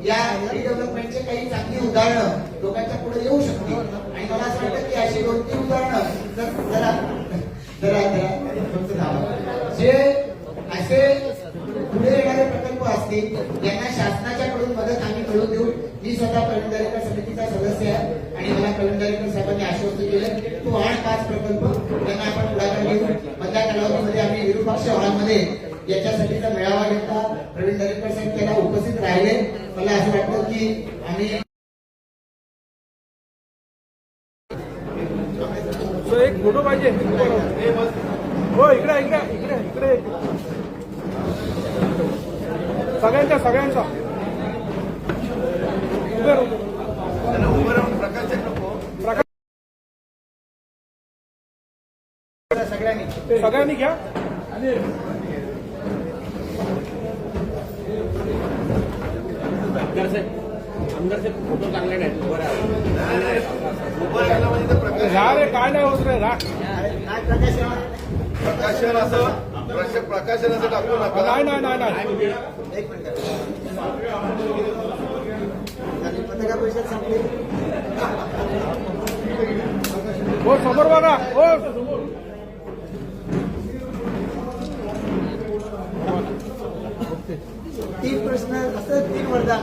या रिडेव्हलपमेंटचे काही चांगली उदाहरणं लोकांच्या पुढे येऊ शकतील. आणि मला असं वाटतं की अशी 2-3 उदाहरणं जे असे पुढे येणारे प्रकल्प असतील यांना शासनाच्याकडून मदत आम्ही मिळवून देऊ. मी स्वतः प्रवीण दरेकर समितीचा सदस्य आहे आणि मला प्रवीण दरेकर साहेबांनी आश्वस्त केलं तो 8-5 प्रकल्प त्यांना आपण पुढाकार घेऊ. मधल्या कालावधीमध्ये आम्ही विरूपाक्ष हॉलमध्ये याच्यासाठीचा मेळावा घेतला. प्रवीण दरेकर साहेब त्याला उपस्थित राहिले. मला असं वाटतं की आम्ही एक फोटो पाहिजे. हो इकडे इकडे इकडे इकडे सगळ्यांचा सगळ्यांनी घ्या. आमदारचे फोटो चांगले नाहीत. काय नाही होत रे. प्रकाशनाचं टाकू नका. नाही एक मिनिट नगर परिषद संपली. समोर बघा. 3 प्रश्न असं 3 वरदान.